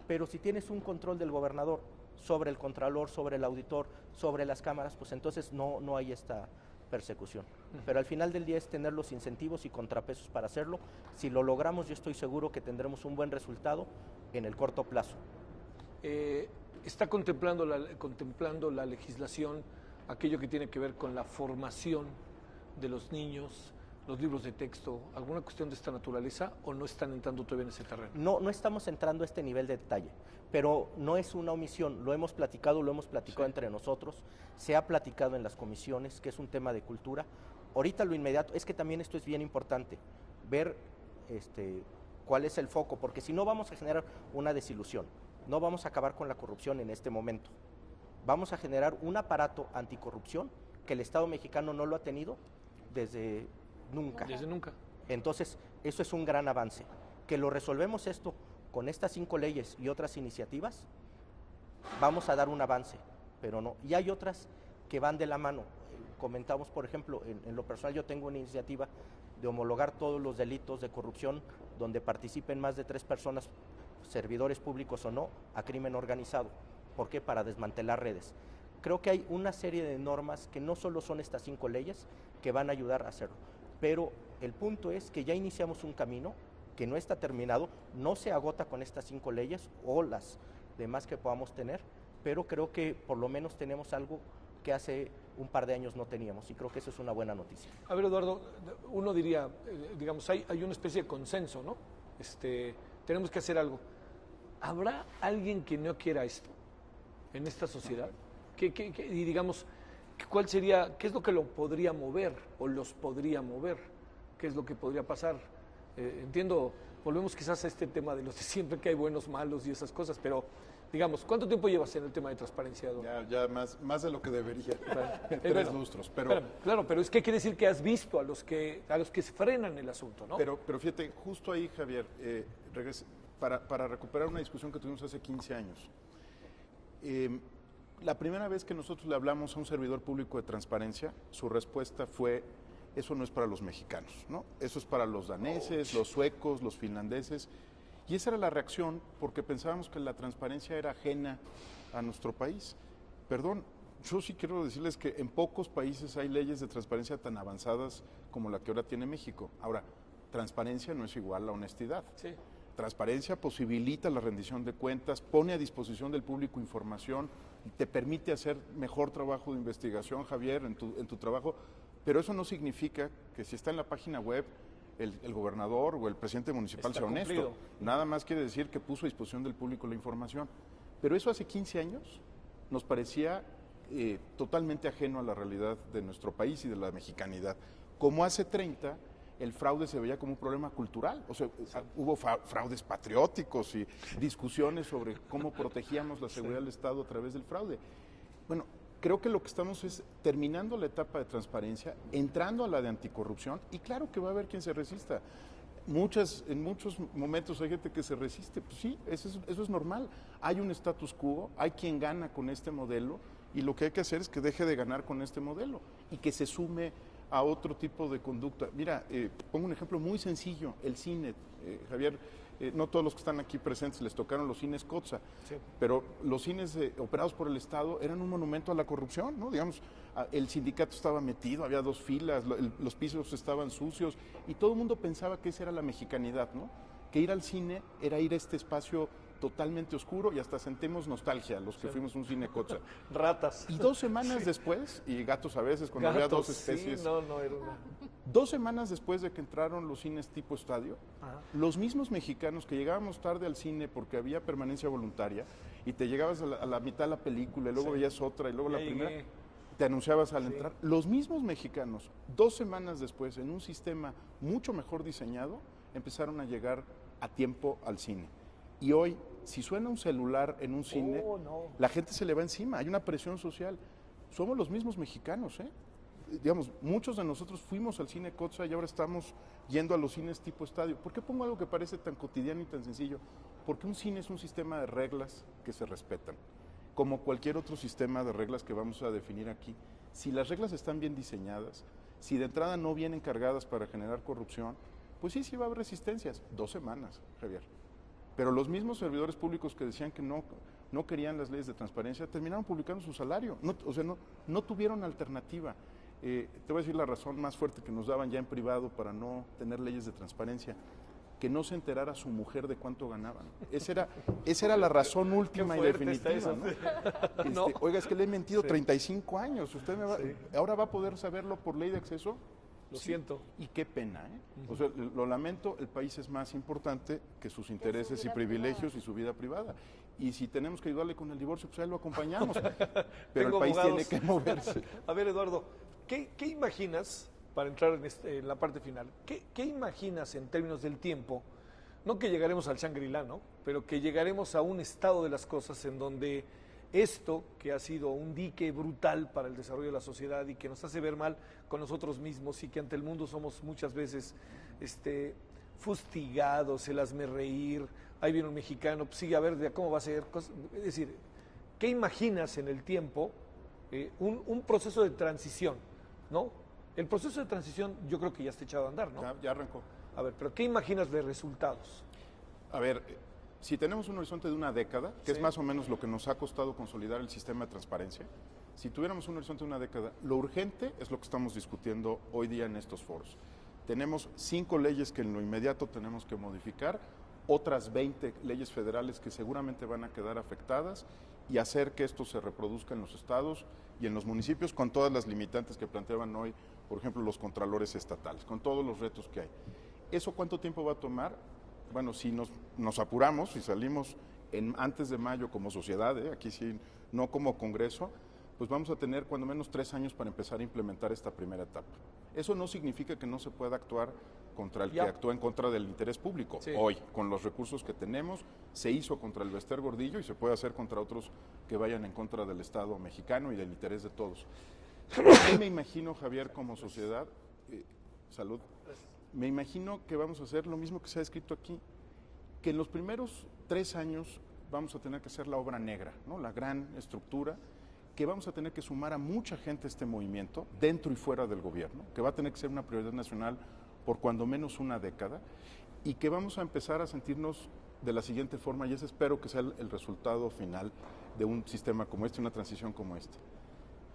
pero si tienes un control del gobernador sobre el contralor, sobre el auditor, sobre las cámaras, pues entonces no hay esta persecución. Pero al final del día es tener los incentivos y contrapesos para hacerlo. Si lo logramos, yo estoy seguro que tendremos un buen resultado en el corto plazo. ¿Está contemplando la legislación aquello que tiene que ver con la formación de los niños, los libros de texto, alguna cuestión de esta naturaleza, o no están entrando todavía en ese terreno? No estamos entrando a este nivel de detalle, pero no es una omisión, lo hemos platicado sí. Entre nosotros, se ha platicado en las comisiones, que es un tema de cultura. Ahorita lo inmediato, es que también esto es bien importante, ver cuál es el foco, porque si no vamos a generar una desilusión, no vamos a acabar con la corrupción en este momento, vamos a generar un aparato anticorrupción que el Estado mexicano no lo ha tenido desde nunca. Desde nunca. Entonces, eso es un gran avance. Que lo resolvemos esto con estas 5 leyes y otras iniciativas, vamos a dar un avance, pero no. Y hay otras que van de la mano. Comentamos, por ejemplo, en lo personal yo tengo una iniciativa de homologar todos los delitos de corrupción donde participen más de 3 personas, servidores públicos o no, a crimen organizado. ¿Por qué? Para desmantelar redes. Creo que hay una serie de normas que no solo son estas 5 leyes que van a ayudar a hacerlo, pero el punto es que ya iniciamos un camino que no está terminado, no se agota con estas 5 leyes o las demás que podamos tener, pero creo que por lo menos tenemos algo que hace un par de años no teníamos, y creo que eso es una buena noticia. A ver, Eduardo, uno diría, digamos, hay una especie de consenso, ¿no? Tenemos que hacer algo. ¿Habrá alguien que no quiera esto en esta sociedad? Y digamos, ¿cuál sería, qué es lo que lo podría mover o los podría mover? ¿Qué es lo que podría pasar? Entiendo, volvemos quizás a este tema de los de siempre, que hay buenos, malos y esas cosas, pero digamos, ¿cuánto tiempo llevas en el tema de transparencia, Eduardo? Ya más de lo que debería. Claro. 3 lustros. Pero, claro, pero es que quiere decir que has visto a los que se frenan el asunto, ¿no? Pero fíjate, justo ahí, Javier, para recuperar una discusión que tuvimos hace 15 años. La primera vez que nosotros le hablamos a un servidor público de transparencia, su respuesta fue: eso no es para los mexicanos, ¿no? Eso es para los daneses, los suecos, los finlandeses. Y esa era la reacción, porque pensábamos que la transparencia era ajena a nuestro país. Perdón, yo sí quiero decirles que en pocos países hay leyes de transparencia tan avanzadas como la que ahora tiene México. Ahora, transparencia no es igual a honestidad. Sí. Transparencia posibilita la rendición de cuentas, pone a disposición del público información, te permite hacer mejor trabajo de investigación, Javier, en tu trabajo, pero eso no significa que si está en la página web el gobernador o el presidente municipal está sea honesto. Cumplido. Nada más quiere decir que puso a disposición del público la información. Pero eso hace 15 años nos parecía totalmente ajeno a la realidad de nuestro país y de la mexicanidad. Como hace 30, el fraude se veía como un problema cultural. O sea, hubo fraudes patrióticos y discusiones sobre cómo protegíamos la seguridad del Estado a través del fraude. Bueno, creo que lo que estamos es terminando la etapa de transparencia, entrando a la de anticorrupción, y claro que va a haber quien se resista. En muchos momentos hay gente que se resiste, pues sí, eso es normal. Hay un status quo, hay quien gana con este modelo, y lo que hay que hacer es que deje de ganar con este modelo y que se sume a otro tipo de conducta. Mira, pongo un ejemplo muy sencillo, el cine. Javier, no todos los que están aquí presentes les tocaron los cines Cotza, Sí. pero los cines operados por el Estado eran un monumento a la corrupción, ¿no? Digamos, el sindicato estaba metido, había 2 filas, los pisos estaban sucios y todo el mundo pensaba que esa era la mexicanidad, ¿no? Que ir al cine era ir a este espacio totalmente oscuro y hasta sentemos nostalgia los que fuimos a un cine Cotza. Ratas. Y 2 semanas después, y gatos a veces, cuando había 2 especies, Sí, no, era una... 2 semanas después de que entraron los cines tipo estadio, Ajá. los mismos mexicanos que llegábamos tarde al cine porque había permanencia voluntaria y te llegabas a la mitad de la película y luego veías otra y luego Ya la primera, llegué. te anunciabas al entrar. Los mismos mexicanos, 2 semanas después, en un sistema mucho mejor diseñado, empezaron a llegar a tiempo al cine. Y hoy, si suena un celular en un cine, no. la gente se le va encima, hay una presión social. Somos los mismos mexicanos, ¿eh? Digamos, muchos de nosotros fuimos al cine Cotza y ahora estamos yendo a los cines tipo estadio. ¿Por qué pongo algo que parece tan cotidiano y tan sencillo? Porque un cine es un sistema de reglas que se respetan, como cualquier otro sistema de reglas que vamos a definir aquí. Si las reglas están bien diseñadas, si de entrada no vienen cargadas para generar corrupción, pues sí va a haber resistencias. 2 semanas, Javier. Pero los mismos servidores públicos que decían que no querían las leyes de transparencia, terminaron publicando su salario. No tuvieron alternativa. Te voy a decir la razón más fuerte que nos daban ya en privado para no tener leyes de transparencia, que no se enterara su mujer de cuánto ganaban. Esa era la razón última y definitiva. ¿No? ¿No? Oiga, es que le he mentido 35 años. Usted ahora va a poder saberlo por ley de acceso. Lo siento. Y qué pena, ¿eh? O sea, lo lamento, el país es más importante que sus intereses y privilegios y su vida privada. Y si tenemos que ayudarle con el divorcio, pues ahí lo acompañamos. Pero Tengo el país abogados. tiene que moverse. A ver, Eduardo, ¿qué imaginas, para entrar en la parte final, qué imaginas en términos del tiempo? No que llegaremos al Shangri-La, ¿no? Pero que llegaremos a un estado de las cosas en donde esto, que ha sido un dique brutal para el desarrollo de la sociedad y que nos hace ver mal con nosotros mismos y que ante el mundo somos muchas veces fustigados, el hazme reír, ahí viene un mexicano, pues sí, a ver, ¿cómo va a ser? Es decir, ¿qué imaginas en el tiempo? Un proceso de transición, ¿no? El proceso de transición yo creo que ya está echado a andar, ¿no? Ya arrancó. A ver, pero ¿qué imaginas de resultados? A ver, si tenemos un horizonte de una década, que es Sí. más o menos lo que nos ha costado consolidar el sistema de transparencia, si tuviéramos un horizonte de una década, lo urgente es lo que estamos discutiendo hoy día en estos foros. Tenemos 5 leyes que en lo inmediato tenemos que modificar, otras 20 leyes federales que seguramente van a quedar afectadas y hacer que esto se reproduzca en los estados y en los municipios con todas las limitantes que planteaban hoy, por ejemplo, los contralores estatales, con todos los retos que hay. ¿Eso cuánto tiempo va a tomar? Bueno, si nos apuramos y salimos antes de mayo como sociedad, aquí sí, no como Congreso, pues vamos a tener cuando menos 3 años para empezar a implementar esta primera etapa. Eso no significa que no se pueda actuar contra el que actúa en contra del interés público. Sí. Hoy, con los recursos que tenemos, se hizo contra el Bester Gordillo y se puede hacer contra otros que vayan en contra del Estado mexicano y del interés de todos. Yo me imagino, Javier, como sociedad, salud, me imagino que vamos a hacer lo mismo que se ha escrito aquí, que en los primeros 3 años vamos a tener que hacer la obra negra, ¿no? La gran estructura, que vamos a tener que sumar a mucha gente a este movimiento, dentro y fuera del gobierno, que va a tener que ser una prioridad nacional por cuando menos una década, y que vamos a empezar a sentirnos de la siguiente forma, y ese espero que sea el resultado final de un sistema como este, una transición como esta,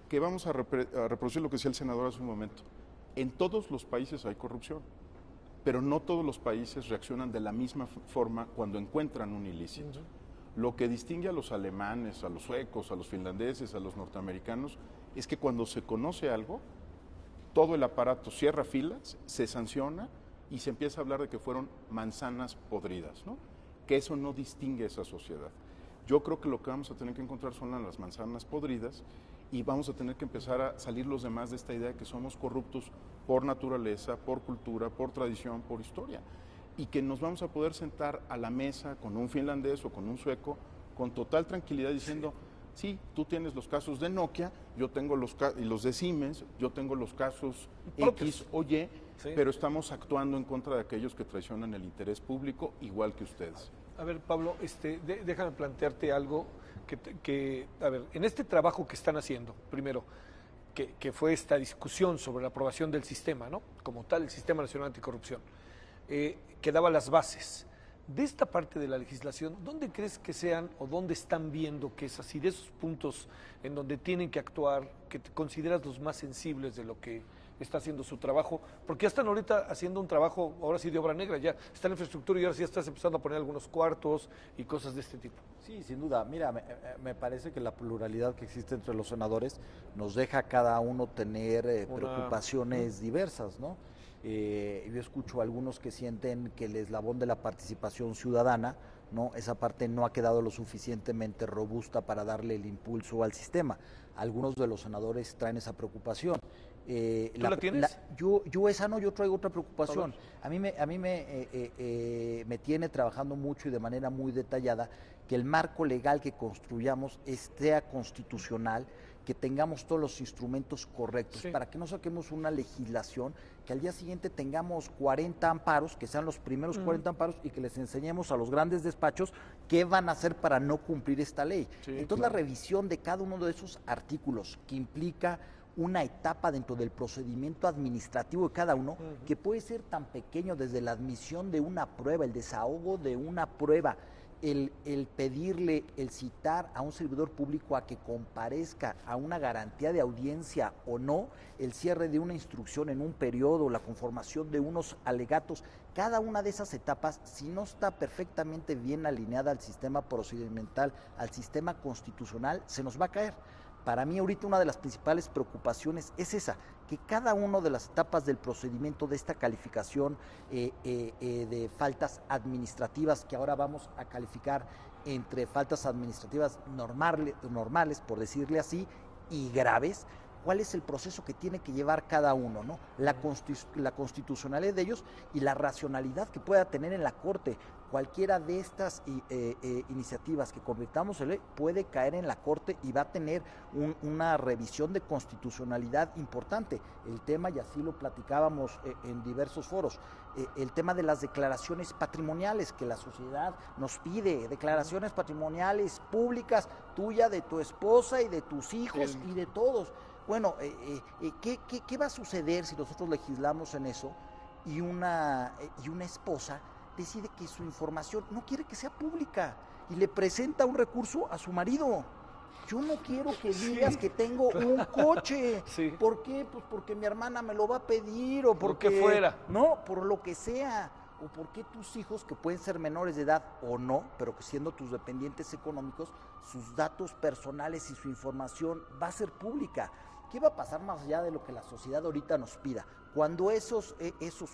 que vamos a reproducir lo que decía el senador hace un momento. En todos los países hay corrupción, pero no todos los países reaccionan de la misma forma cuando encuentran un ilícito. Lo que distingue a los alemanes, a los suecos, a los finlandeses, a los norteamericanos, es que cuando se conoce algo, todo el aparato cierra filas, se sanciona y se empieza a hablar de que fueron manzanas podridas, ¿no? Que eso no distingue a esa sociedad. Yo creo que lo que vamos a tener que encontrar son las manzanas podridas y vamos a tener que empezar a salir los demás de esta idea de que somos corruptos por naturaleza, por cultura, por tradición, por historia. Y que nos vamos a poder sentar a la mesa con un finlandés o con un sueco con total tranquilidad diciendo, sí, tú tienes los casos de Nokia, yo tengo los de Siemens, yo tengo los casos X o Y, Sí. pero estamos actuando en contra de aquellos que traicionan el interés público igual que ustedes. A ver, Pablo, déjame plantearte algo a ver, en este trabajo que están haciendo, primero, que fue esta discusión sobre la aprobación del sistema, ¿no? Como tal, el Sistema Nacional Anticorrupción, que daba las bases. De esta parte de la legislación, ¿dónde crees que sean o dónde están viendo que es así? De esos puntos en donde tienen que actuar, que te consideras los más sensibles de lo que está haciendo su trabajo, porque ya están ahorita haciendo un trabajo, ahora sí de obra negra, ya está en infraestructura y ahora sí estás empezando a poner algunos cuartos y cosas de este tipo. Sí, sin duda. Mira, me parece que la pluralidad que existe entre los senadores nos deja a cada uno tener preocupaciones diversas, ¿no? Yo escucho a algunos que sienten que el eslabón de la participación ciudadana, ¿no? Esa parte no ha quedado lo suficientemente robusta para darle el impulso al sistema. Algunos de los senadores traen esa preocupación. ¿Tú la tienes? Yo esa no, yo traigo otra preocupación. A mí me tiene trabajando mucho y de manera muy detallada que el marco legal que construyamos sea constitucional, que tengamos todos los instrumentos correctos, para que no saquemos una legislación que al día siguiente tengamos 40 amparos, que sean los primeros 40 amparos y que les enseñemos a los grandes despachos qué van a hacer para no cumplir esta ley. Entonces la revisión de cada uno de esos artículos que implica una etapa dentro del procedimiento administrativo de cada uno, que puede ser tan pequeño desde la admisión de una prueba, el desahogo de una prueba, el pedirle, el citar a un servidor público a que comparezca a una garantía de audiencia o no, el cierre de una instrucción en un periodo, la conformación de unos alegatos, cada una de esas etapas, si no está perfectamente bien alineada al sistema procedimental, al sistema constitucional, se nos va a caer. Para mí ahorita una de las principales preocupaciones es esa, que cada una de las etapas del procedimiento de esta calificación de faltas administrativas, que ahora vamos a calificar entre faltas administrativas normales, por decirle así, y graves, cuál es el proceso que tiene que llevar cada uno, ¿no? La constitucionalidad de ellos y la racionalidad que pueda tener en la Corte. Cualquiera de estas iniciativas que convirtamos en ley puede caer en la Corte y va a tener una revisión de constitucionalidad importante. El tema, y así lo platicábamos en diversos foros, el tema de las declaraciones patrimoniales, que la sociedad nos pide, declaraciones patrimoniales públicas, tuya, de tu esposa y de tus hijos y de todos. Bueno, ¿qué va a suceder si nosotros legislamos en eso y una esposa decide que su información no quiere que sea pública y le presenta un recurso a su marido? Yo no quiero que digas que tengo un coche. ¿Por qué? Pues porque mi hermana me lo va a pedir o porque... Lo que fuera. No, por lo que sea. O porque tus hijos, que pueden ser menores de edad o no, pero que siendo tus dependientes económicos, sus datos personales y su información va a ser pública. ¿Qué va a pasar más allá de lo que la sociedad ahorita nos pida? Cuando esos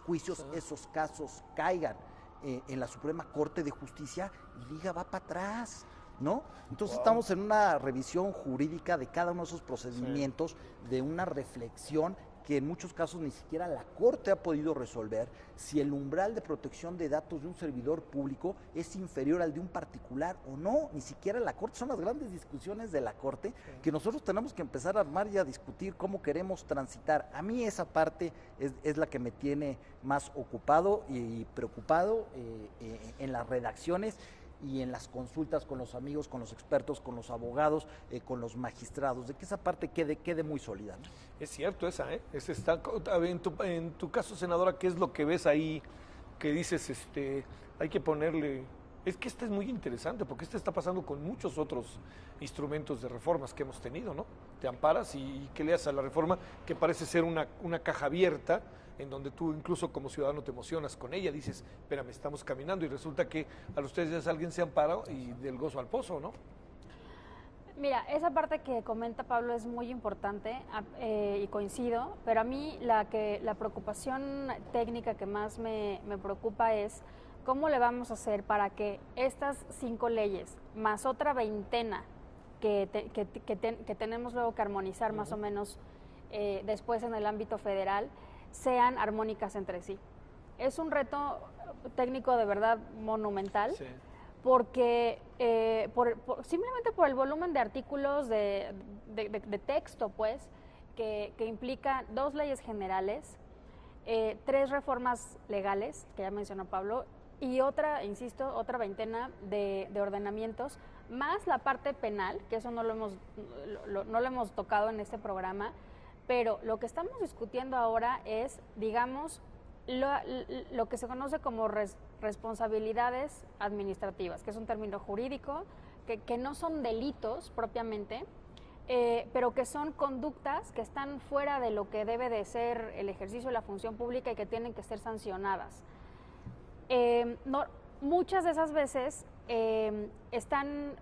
juicios, esos casos caigan en la Suprema Corte de Justicia y diga va para atrás, ¿no? Entonces estamos en una revisión jurídica de cada uno de esos procedimientos, de una reflexión que en muchos casos ni siquiera la Corte ha podido resolver, si el umbral de protección de datos de un servidor público es inferior al de un particular o no, ni siquiera la Corte. Son las grandes discusiones de la Corte que nosotros tenemos que empezar a armar y a discutir cómo queremos transitar. A mí esa parte es la que me tiene más ocupado y preocupado en las redacciones y en las consultas con los amigos, con los expertos, con los abogados, con los magistrados, de que esa parte quede muy sólida, ¿no? Es cierto esa, ¿eh? Está, en tu caso, senadora, ¿qué es lo que ves ahí que dices, hay que ponerle? Es que es muy interesante, porque está pasando con muchos otros instrumentos de reformas que hemos tenido, ¿no? Te amparas y que leas a la reforma, que parece ser una caja abierta, en donde tú incluso como ciudadano te emocionas con ella, dices, espérame, estamos caminando, y resulta que a los 3 días alguien se ampara y del gozo al pozo, ¿no? Mira, esa parte que comenta Pablo es muy importante y coincido, pero a mí la preocupación técnica que más me preocupa es cómo le vamos a hacer para que estas 5 leyes, más otra veintena que tenemos luego que armonizar más o menos después en el ámbito federal, sean armónicas entre sí. Es un reto técnico de verdad monumental, porque simplemente por el volumen de artículos de texto, pues, que implica 2 leyes generales, 3 reformas legales, que ya mencionó Pablo, y otra, insisto, otra veintena de ordenamientos, más la parte penal, que eso no lo hemos tocado en este programa. Pero lo que estamos discutiendo ahora es, digamos, lo que se conoce como responsabilidades administrativas, que es un término jurídico, que no son delitos propiamente, pero que son conductas que están fuera de lo que debe de ser el ejercicio de la función pública y que tienen que ser sancionadas. Muchas de esas veces están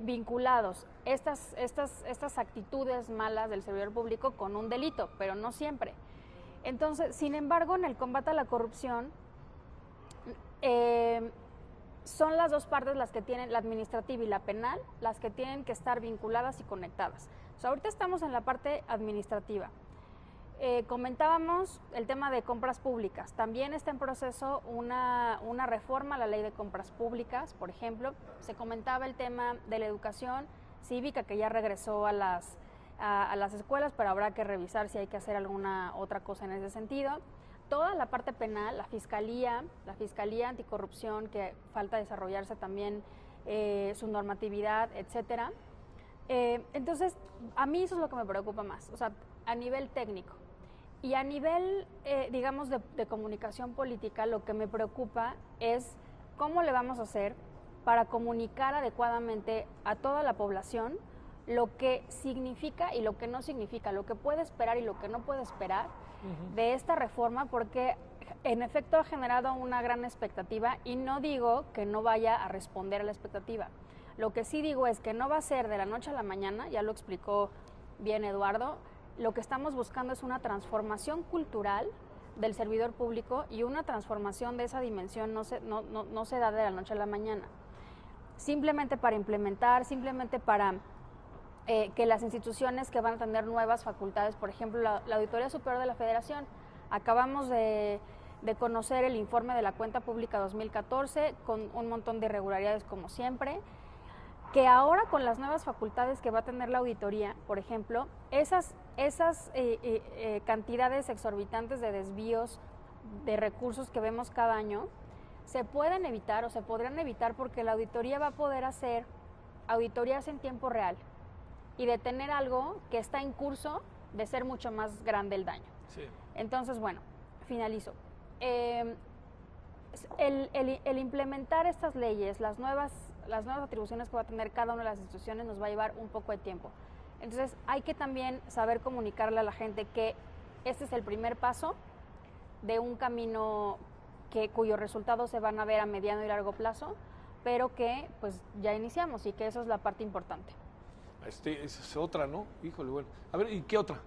vinculados estas actitudes malas del servidor público con un delito, pero no siempre. Entonces, sin embargo, en el combate a la corrupción, son las dos partes las que tienen, la administrativa y la penal, las que tienen que estar vinculadas y conectadas. O sea, ahorita estamos en la parte administrativa. Comentábamos el tema de compras públicas. También está en proceso una reforma a la ley de compras públicas, por ejemplo. Se comentaba el tema de la educación cívica, que ya regresó a las escuelas, pero habrá que revisar si hay que hacer alguna otra cosa en ese sentido. Toda la parte penal, la fiscalía anticorrupción, que falta desarrollarse también su normatividad, etcétera. Entonces, a mí eso es lo que me preocupa más, o sea, a nivel técnico. Y a nivel, digamos, de comunicación política, lo que me preocupa es cómo le vamos a hacer para comunicar adecuadamente a toda la población lo que significa y lo que no significa, lo que puede esperar y lo que no puede esperar de esta reforma, porque en efecto ha generado una gran expectativa, y no digo que no vaya a responder a la expectativa. Lo que sí digo es que no va a ser de la noche a la mañana, ya lo explicó bien Eduardo. Lo que estamos buscando es una transformación cultural del servidor público, y una transformación de esa dimensión no se da de la noche a la mañana. Simplemente para implementar, simplemente para que las instituciones que van a tener nuevas facultades, por ejemplo, la Auditoría Superior de la Federación, acabamos de conocer el informe de la Cuenta Pública 2014 con un montón de irregularidades como siempre, que ahora con las nuevas facultades que va a tener la auditoría, por ejemplo, esas cantidades exorbitantes de desvíos de recursos que vemos cada año, se pueden evitar o se podrán evitar, porque la auditoría va a poder hacer auditorías en tiempo real y detener algo que está en curso de ser mucho más grande el daño. Sí. Entonces, bueno, finalizo. El implementar estas leyes, las nuevas atribuciones que va a tener cada una de las instituciones, nos va a llevar un poco de tiempo. Entonces, hay que también saber comunicarle a la gente que este es el primer paso de un camino cuyos resultados se van a ver a mediano y largo plazo, pero que pues ya iniciamos, y que eso es la parte importante. Esa es otra, ¿no? Híjole, bueno. A ver, ¿y qué otra?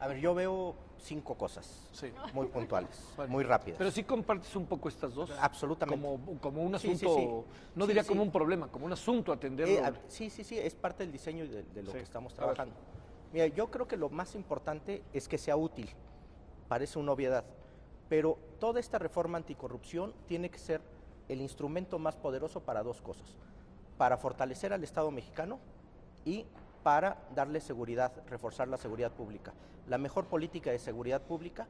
A ver, yo veo 5 cosas muy puntuales, bueno, muy rápidas. Pero sí compartes un poco estas dos. Absolutamente. Como un asunto, no diría como un problema, como un asunto a atenderlo. Sí, es parte del diseño y de lo que estamos trabajando. Mira, yo creo que lo más importante es que sea útil. Parece una obviedad, pero toda esta reforma anticorrupción tiene que ser el instrumento más poderoso para dos cosas: para fortalecer al Estado mexicano y para darle seguridad, reforzar la seguridad pública. La mejor política de seguridad pública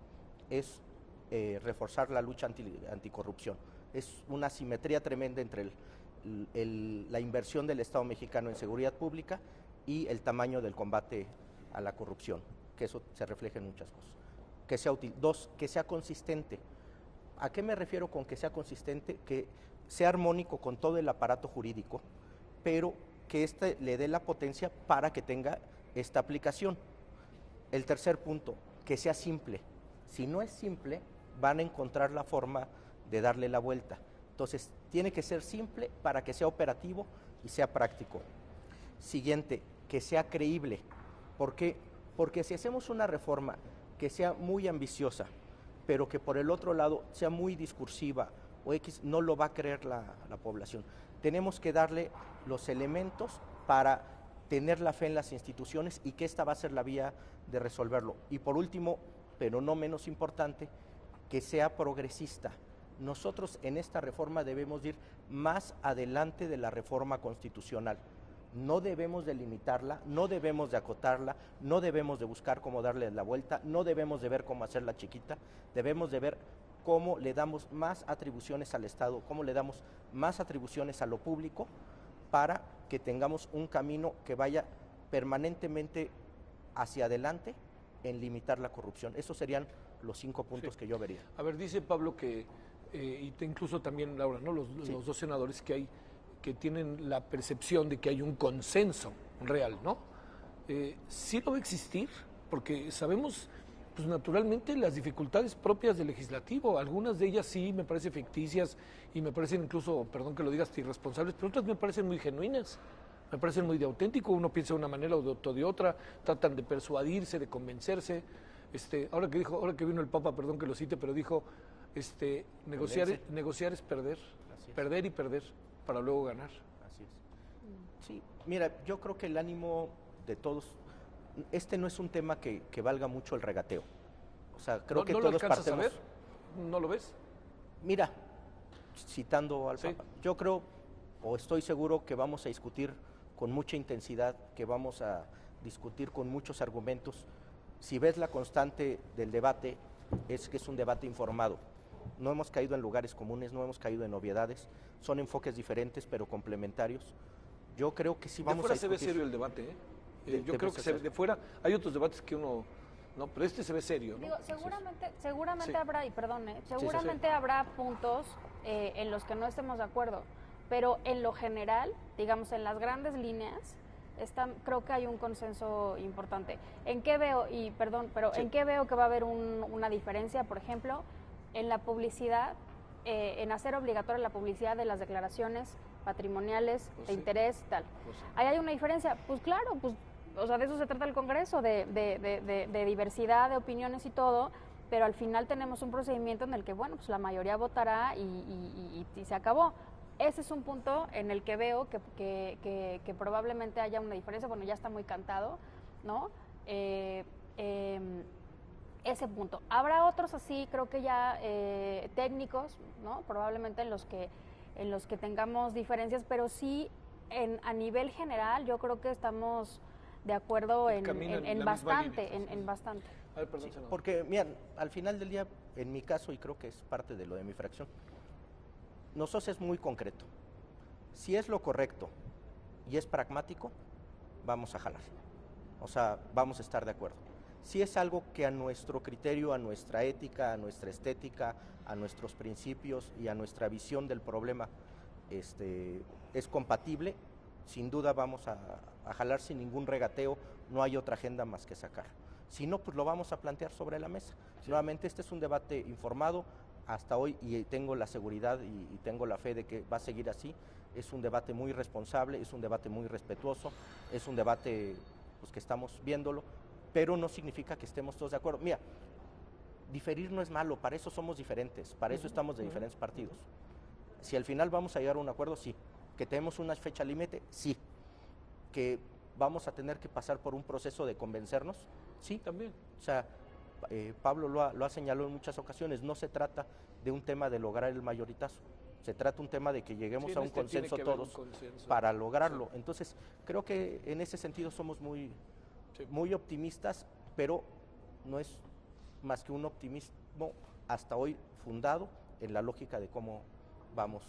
es reforzar la lucha anticorrupción. Es una simetría tremenda entre la inversión del Estado mexicano en seguridad pública y el tamaño del combate a la corrupción, que eso se refleja en muchas cosas. Que sea útil. 2, que sea consistente. ¿A qué me refiero con que sea consistente? Que sea armónico con todo el aparato jurídico, pero que le dé la potencia para que tenga esta aplicación. El tercer punto, que sea simple. Si no es simple, van a encontrar la forma de darle la vuelta. Entonces, tiene que ser simple para que sea operativo y sea práctico. Siguiente, que sea creíble. ¿Por qué? Porque si hacemos una reforma que sea muy ambiciosa, pero que por el otro lado sea muy discursiva o X, no lo va a creer la población. Tenemos que darle los elementos para tener la fe en las instituciones, y que esta va a ser la vía de resolverlo. Y por último, pero no menos importante, que sea progresista. Nosotros en esta reforma debemos ir más adelante de la reforma constitucional. No debemos de limitarla, no debemos de acotarla, no debemos de buscar cómo darle la vuelta, no debemos de ver cómo hacerla chiquita, debemos de ver cómo le damos más atribuciones al Estado, cómo le damos más atribuciones a lo público, para que tengamos un camino que vaya permanentemente hacia adelante en limitar la corrupción. Esos serían los 5 puntos que yo vería. A ver, dice Pablo que incluso también, Laura, ¿no? Los dos senadores que tienen la percepción de que hay un consenso real, ¿no? Sí lo va a existir, porque sabemos, pues naturalmente, las dificultades propias del legislativo. Algunas de ellas sí me parecen ficticias y me parecen incluso, perdón que lo digas, irresponsables, pero otras me parecen muy genuinas, me parecen muy de auténtico. Uno piensa de una manera o de otra, tratan de persuadirse, de convencerse. Ahora que vino el Papa, perdón que lo cite, pero dijo, negociar es perder, perder y perder para luego ganar. Así es. Sí, mira, yo creo que el ánimo de todos, no es un tema que valga mucho el regateo. O sea, creo que ¿No todos lo alcanzas partemos. a ver? ¿No lo ves? Mira, citando al Papa, yo creo o estoy seguro que vamos a discutir con mucha intensidad, que vamos a discutir con muchos argumentos. Si ves la constante del debate, es que es un debate informado. No hemos caído en lugares comunes, no hemos caído en obviedades, son enfoques diferentes pero complementarios. Yo creo que sí vamos a discutir. De fuera se ve serio el debate, ¿eh? Yo creo que de fuera hay otros debates que uno... No, pero este se ve serio, ¿no? Digo, seguramente Sí. habrá, y perdón, seguramente habrá puntos en los que no estemos de acuerdo, pero en lo general, digamos, en las grandes líneas, creo que hay un consenso importante. ¿En qué veo, en qué veo que va a haber una diferencia? Por ejemplo, en la publicidad, en hacer obligatoria la publicidad de las declaraciones patrimoniales, de interés, tal. Ahí hay una diferencia, pues claro, pues, o sea, de eso se trata el Congreso, de diversidad de opiniones y todo, pero al final tenemos un procedimiento en el que, bueno, pues la mayoría votará y se acabó. Ese es un punto en el que veo que probablemente haya una diferencia. Bueno, ya está muy cantado, ¿no? Ese punto. Habrá otros así, creo que ya técnicos, ¿no? Probablemente en los que tengamos diferencias, pero sí a nivel general yo creo que estamos de acuerdo en bastante, en bastante. A ver, perdón, Sí, porque, mira, al final del día, en mi caso, y creo que es parte de lo de mi fracción, nosotros es muy concreto. Si es lo correcto y es pragmático, vamos a jalar. O sea, vamos a estar de acuerdo. Si es algo que a nuestro criterio, a nuestra ética, a nuestra estética, a nuestros principios y a nuestra visión del problema es compatible, sin duda vamos a jalar sin ningún regateo, no hay otra agenda más que sacar. Si no, pues lo vamos a plantear sobre la mesa. Sí. Nuevamente, este es un debate informado hasta hoy y tengo la seguridad y tengo la fe de que va a seguir así. Es un debate muy responsable, es un debate muy respetuoso, es un debate pues, que estamos viéndolo, pero no significa que estemos todos de acuerdo. Mira, diferir no es malo, para eso somos diferentes, para eso estamos de diferentes partidos. Si al final vamos a llegar a un acuerdo, sí. Que tenemos una fecha límite, sí. Que vamos a tener que pasar por un proceso de convencernos, sí. También. O sea, Pablo lo ha señalado en muchas ocasiones, no se trata de un tema de lograr el mayoritazo, se trata de un tema de que lleguemos a un consenso todos para lograrlo. Sí. Entonces, creo que en ese sentido somos muy optimistas, pero no es más que un optimismo hasta hoy fundado en la lógica de cómo vamos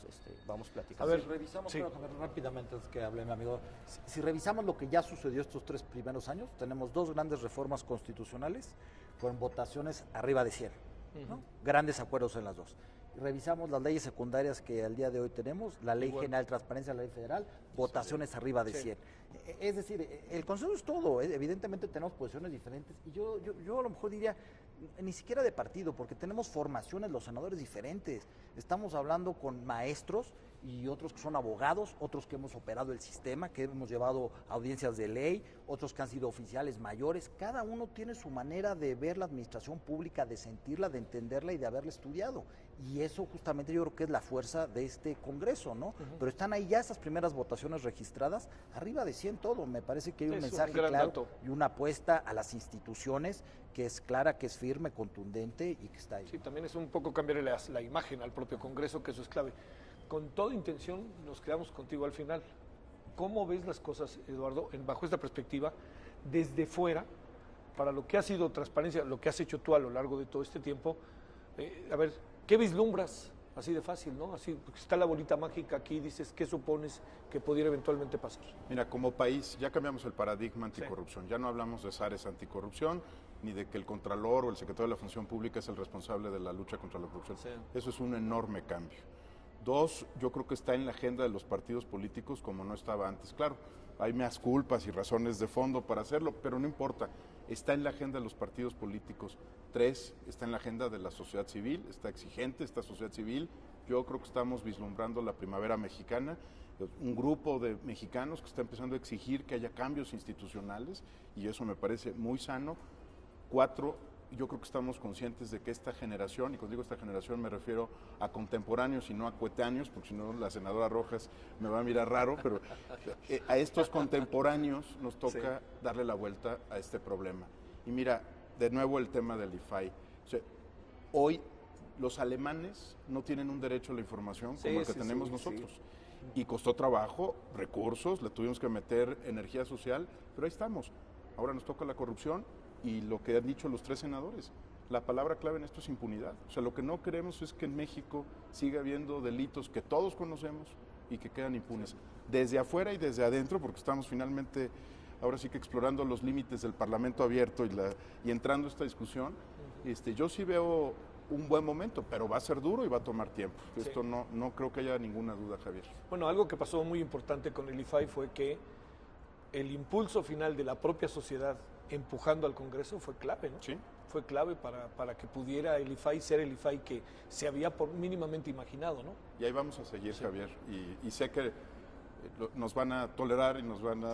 platicando. A ver, revisamos, rápidamente antes que hable mi amigo, si revisamos lo que ya sucedió estos 3 primeros años, tenemos 2 grandes reformas constitucionales con votaciones arriba de 100, ¿no? Grandes acuerdos en las 2. Revisamos las leyes secundarias que al día de hoy tenemos, la Ley General de Transparencia, la Ley Federal, votaciones arriba de 100. Es decir, el consenso es todo, evidentemente tenemos posiciones diferentes, y yo a lo mejor diría, ni siquiera de partido, porque tenemos formaciones los senadores diferentes. Estamos hablando con maestros y otros que son abogados, otros que hemos operado el sistema, que hemos llevado audiencias de ley, otros que han sido oficiales mayores. Cada uno tiene su manera de ver la administración pública, de sentirla, de entenderla y de haberla estudiado. Y eso justamente yo creo que es la fuerza de este Congreso, ¿no? Pero están ahí ya esas primeras votaciones registradas, arriba de 100 todo. Me parece que hay un mensaje claro y una apuesta a las instituciones que es clara, que es firme, contundente y que está ahí. Sí, también es un poco cambiarle la imagen al propio Congreso, que eso es clave. Con toda intención nos quedamos contigo al final. ¿Cómo ves las cosas, Eduardo, bajo esta perspectiva, desde fuera, para lo que ha sido transparencia, lo que has hecho tú a lo largo de todo este tiempo? A ver, ¿qué vislumbras? Así de fácil, ¿no? Así, porque está la bolita mágica aquí, dices, ¿qué supones que pudiera eventualmente pasar? Mira, como país ya cambiamos el paradigma anticorrupción, ya no hablamos de SARES anticorrupción, ni de que el Contralor o el Secretario de la Función Pública es el responsable de la lucha contra la corrupción. Sí. Eso es un enorme cambio. Dos, yo creo que está en la agenda de los partidos políticos como no estaba antes. Claro, hay más culpas y razones de fondo para hacerlo, pero no importa, está en la agenda de los partidos políticos. Tres, está en la agenda de la sociedad civil, está exigente esta sociedad civil. Yo creo que estamos vislumbrando la primavera mexicana, un grupo de mexicanos que está empezando a exigir que haya cambios institucionales y eso me parece muy sano. Cuatro, yo creo que estamos conscientes de que esta generación, y cuando digo esta generación me refiero a contemporáneos y no a coetáneos, porque si no la senadora Rojas me va a mirar raro, pero a estos contemporáneos nos toca darle la vuelta a este problema. Y mira, de nuevo el tema del IFAI. O sea, hoy los alemanes no tienen un derecho a la información como el que tenemos nosotros. Y costó trabajo, recursos, le tuvimos que meter energía social, pero ahí estamos. Ahora nos toca la corrupción. Y lo que han dicho los tres senadores, la palabra clave en esto es impunidad. O sea, lo que no queremos es que en México siga habiendo delitos que todos conocemos y que quedan impunes. Desde afuera y desde adentro, porque estamos finalmente, ahora sí que explorando los límites del Parlamento abierto y entrando a esta discusión, yo sí veo un buen momento, pero va a ser duro y va a tomar tiempo. Sí. Esto no creo que haya ninguna duda, Javier. Bueno, algo que pasó muy importante con el IFAI fue que el impulso final de la propia sociedad empujando al Congreso fue clave, ¿no? Sí. Fue clave para que pudiera el IFAI ser el IFAI que se había mínimamente imaginado, ¿no? Y ahí vamos a seguir, Javier, y sé que nos van a tolerar y nos van a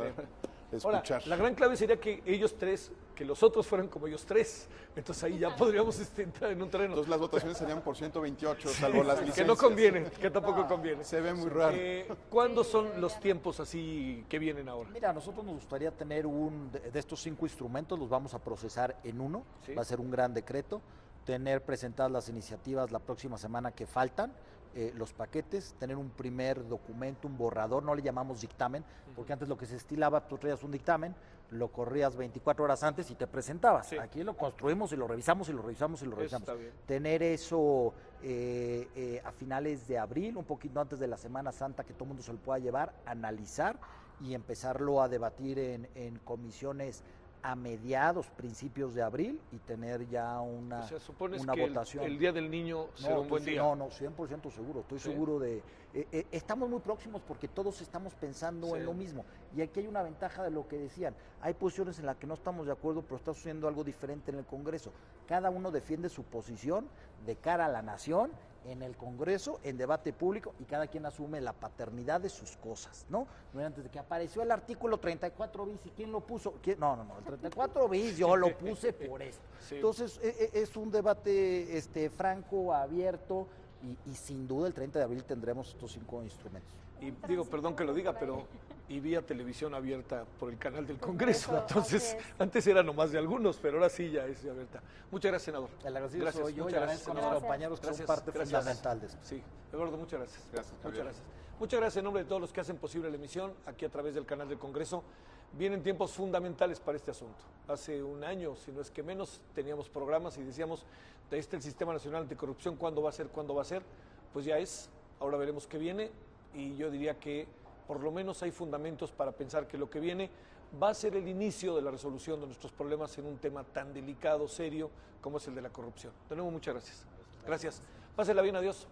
escuchar. Ahora, la gran clave sería que ellos tres, que los otros fueran como ellos tres, entonces ahí ya podríamos entrar en un terreno. Entonces las votaciones serían por 128, salvo las licencias. Que no conviene, que tampoco conviene. Se ve muy raro. ¿Cuándo son los tiempos así que vienen ahora? Mira, a nosotros nos gustaría tener de estos 5 instrumentos, los vamos a procesar en uno, va a ser un gran decreto, tener presentadas las iniciativas la próxima semana que faltan, los paquetes, tener un primer documento, un borrador, no le llamamos dictamen, porque antes lo que se estilaba, tú traías un dictamen, lo corrías 24 horas antes y te presentabas. Sí. Aquí lo construimos y lo revisamos y lo revisamos y lo revisamos. Tener eso a finales de abril, un poquito antes de la Semana Santa, que todo el mundo se lo pueda llevar, analizar y empezarlo a debatir en comisiones a mediados, principios de abril y tener ya una votación. El Día del Niño será un buen día. No, 100% seguro, estoy seguro de... estamos muy próximos porque todos estamos pensando en lo mismo. Y aquí hay una ventaja de lo que decían. Hay posiciones en las que no estamos de acuerdo, pero está sucediendo algo diferente en el Congreso. Cada uno defiende su posición de cara a la nación en el Congreso, en debate público, y cada quien asume la paternidad de sus cosas, ¿no? No era antes de que apareció el artículo 34 bis, ¿y quién lo puso? No, el 34 bis yo lo puse por esto. Sí. Entonces, es un debate franco, abierto, y sin duda el 30 de abril tendremos estos 5 instrumentos. Y digo, perdón que lo diga, pero y vía televisión abierta por el canal del Congreso. Entonces, antes era nomás de algunos, pero ahora sí ya es abierta. Muchas gracias, senador. El agradecido soy yo y agradezco a los compañeros que son parte fundamental de esto. Sí, Eduardo, muchas gracias. Gracias, Javier. Muchas gracias. Muchas gracias en nombre de todos los que hacen posible la emisión aquí a través del canal del Congreso. Vienen tiempos fundamentales para este asunto. Hace un año, si no es que menos, teníamos programas y decíamos, el Sistema Nacional Anticorrupción, ¿cuándo va a ser? ¿Cuándo va a ser? Pues ya es, ahora veremos qué viene y yo diría que por lo menos hay fundamentos para pensar que lo que viene va a ser el inicio de la resolución de nuestros problemas en un tema tan delicado, serio, como es el de la corrupción. De nuevo, muchas gracias. Gracias. Pásenla bien, adiós.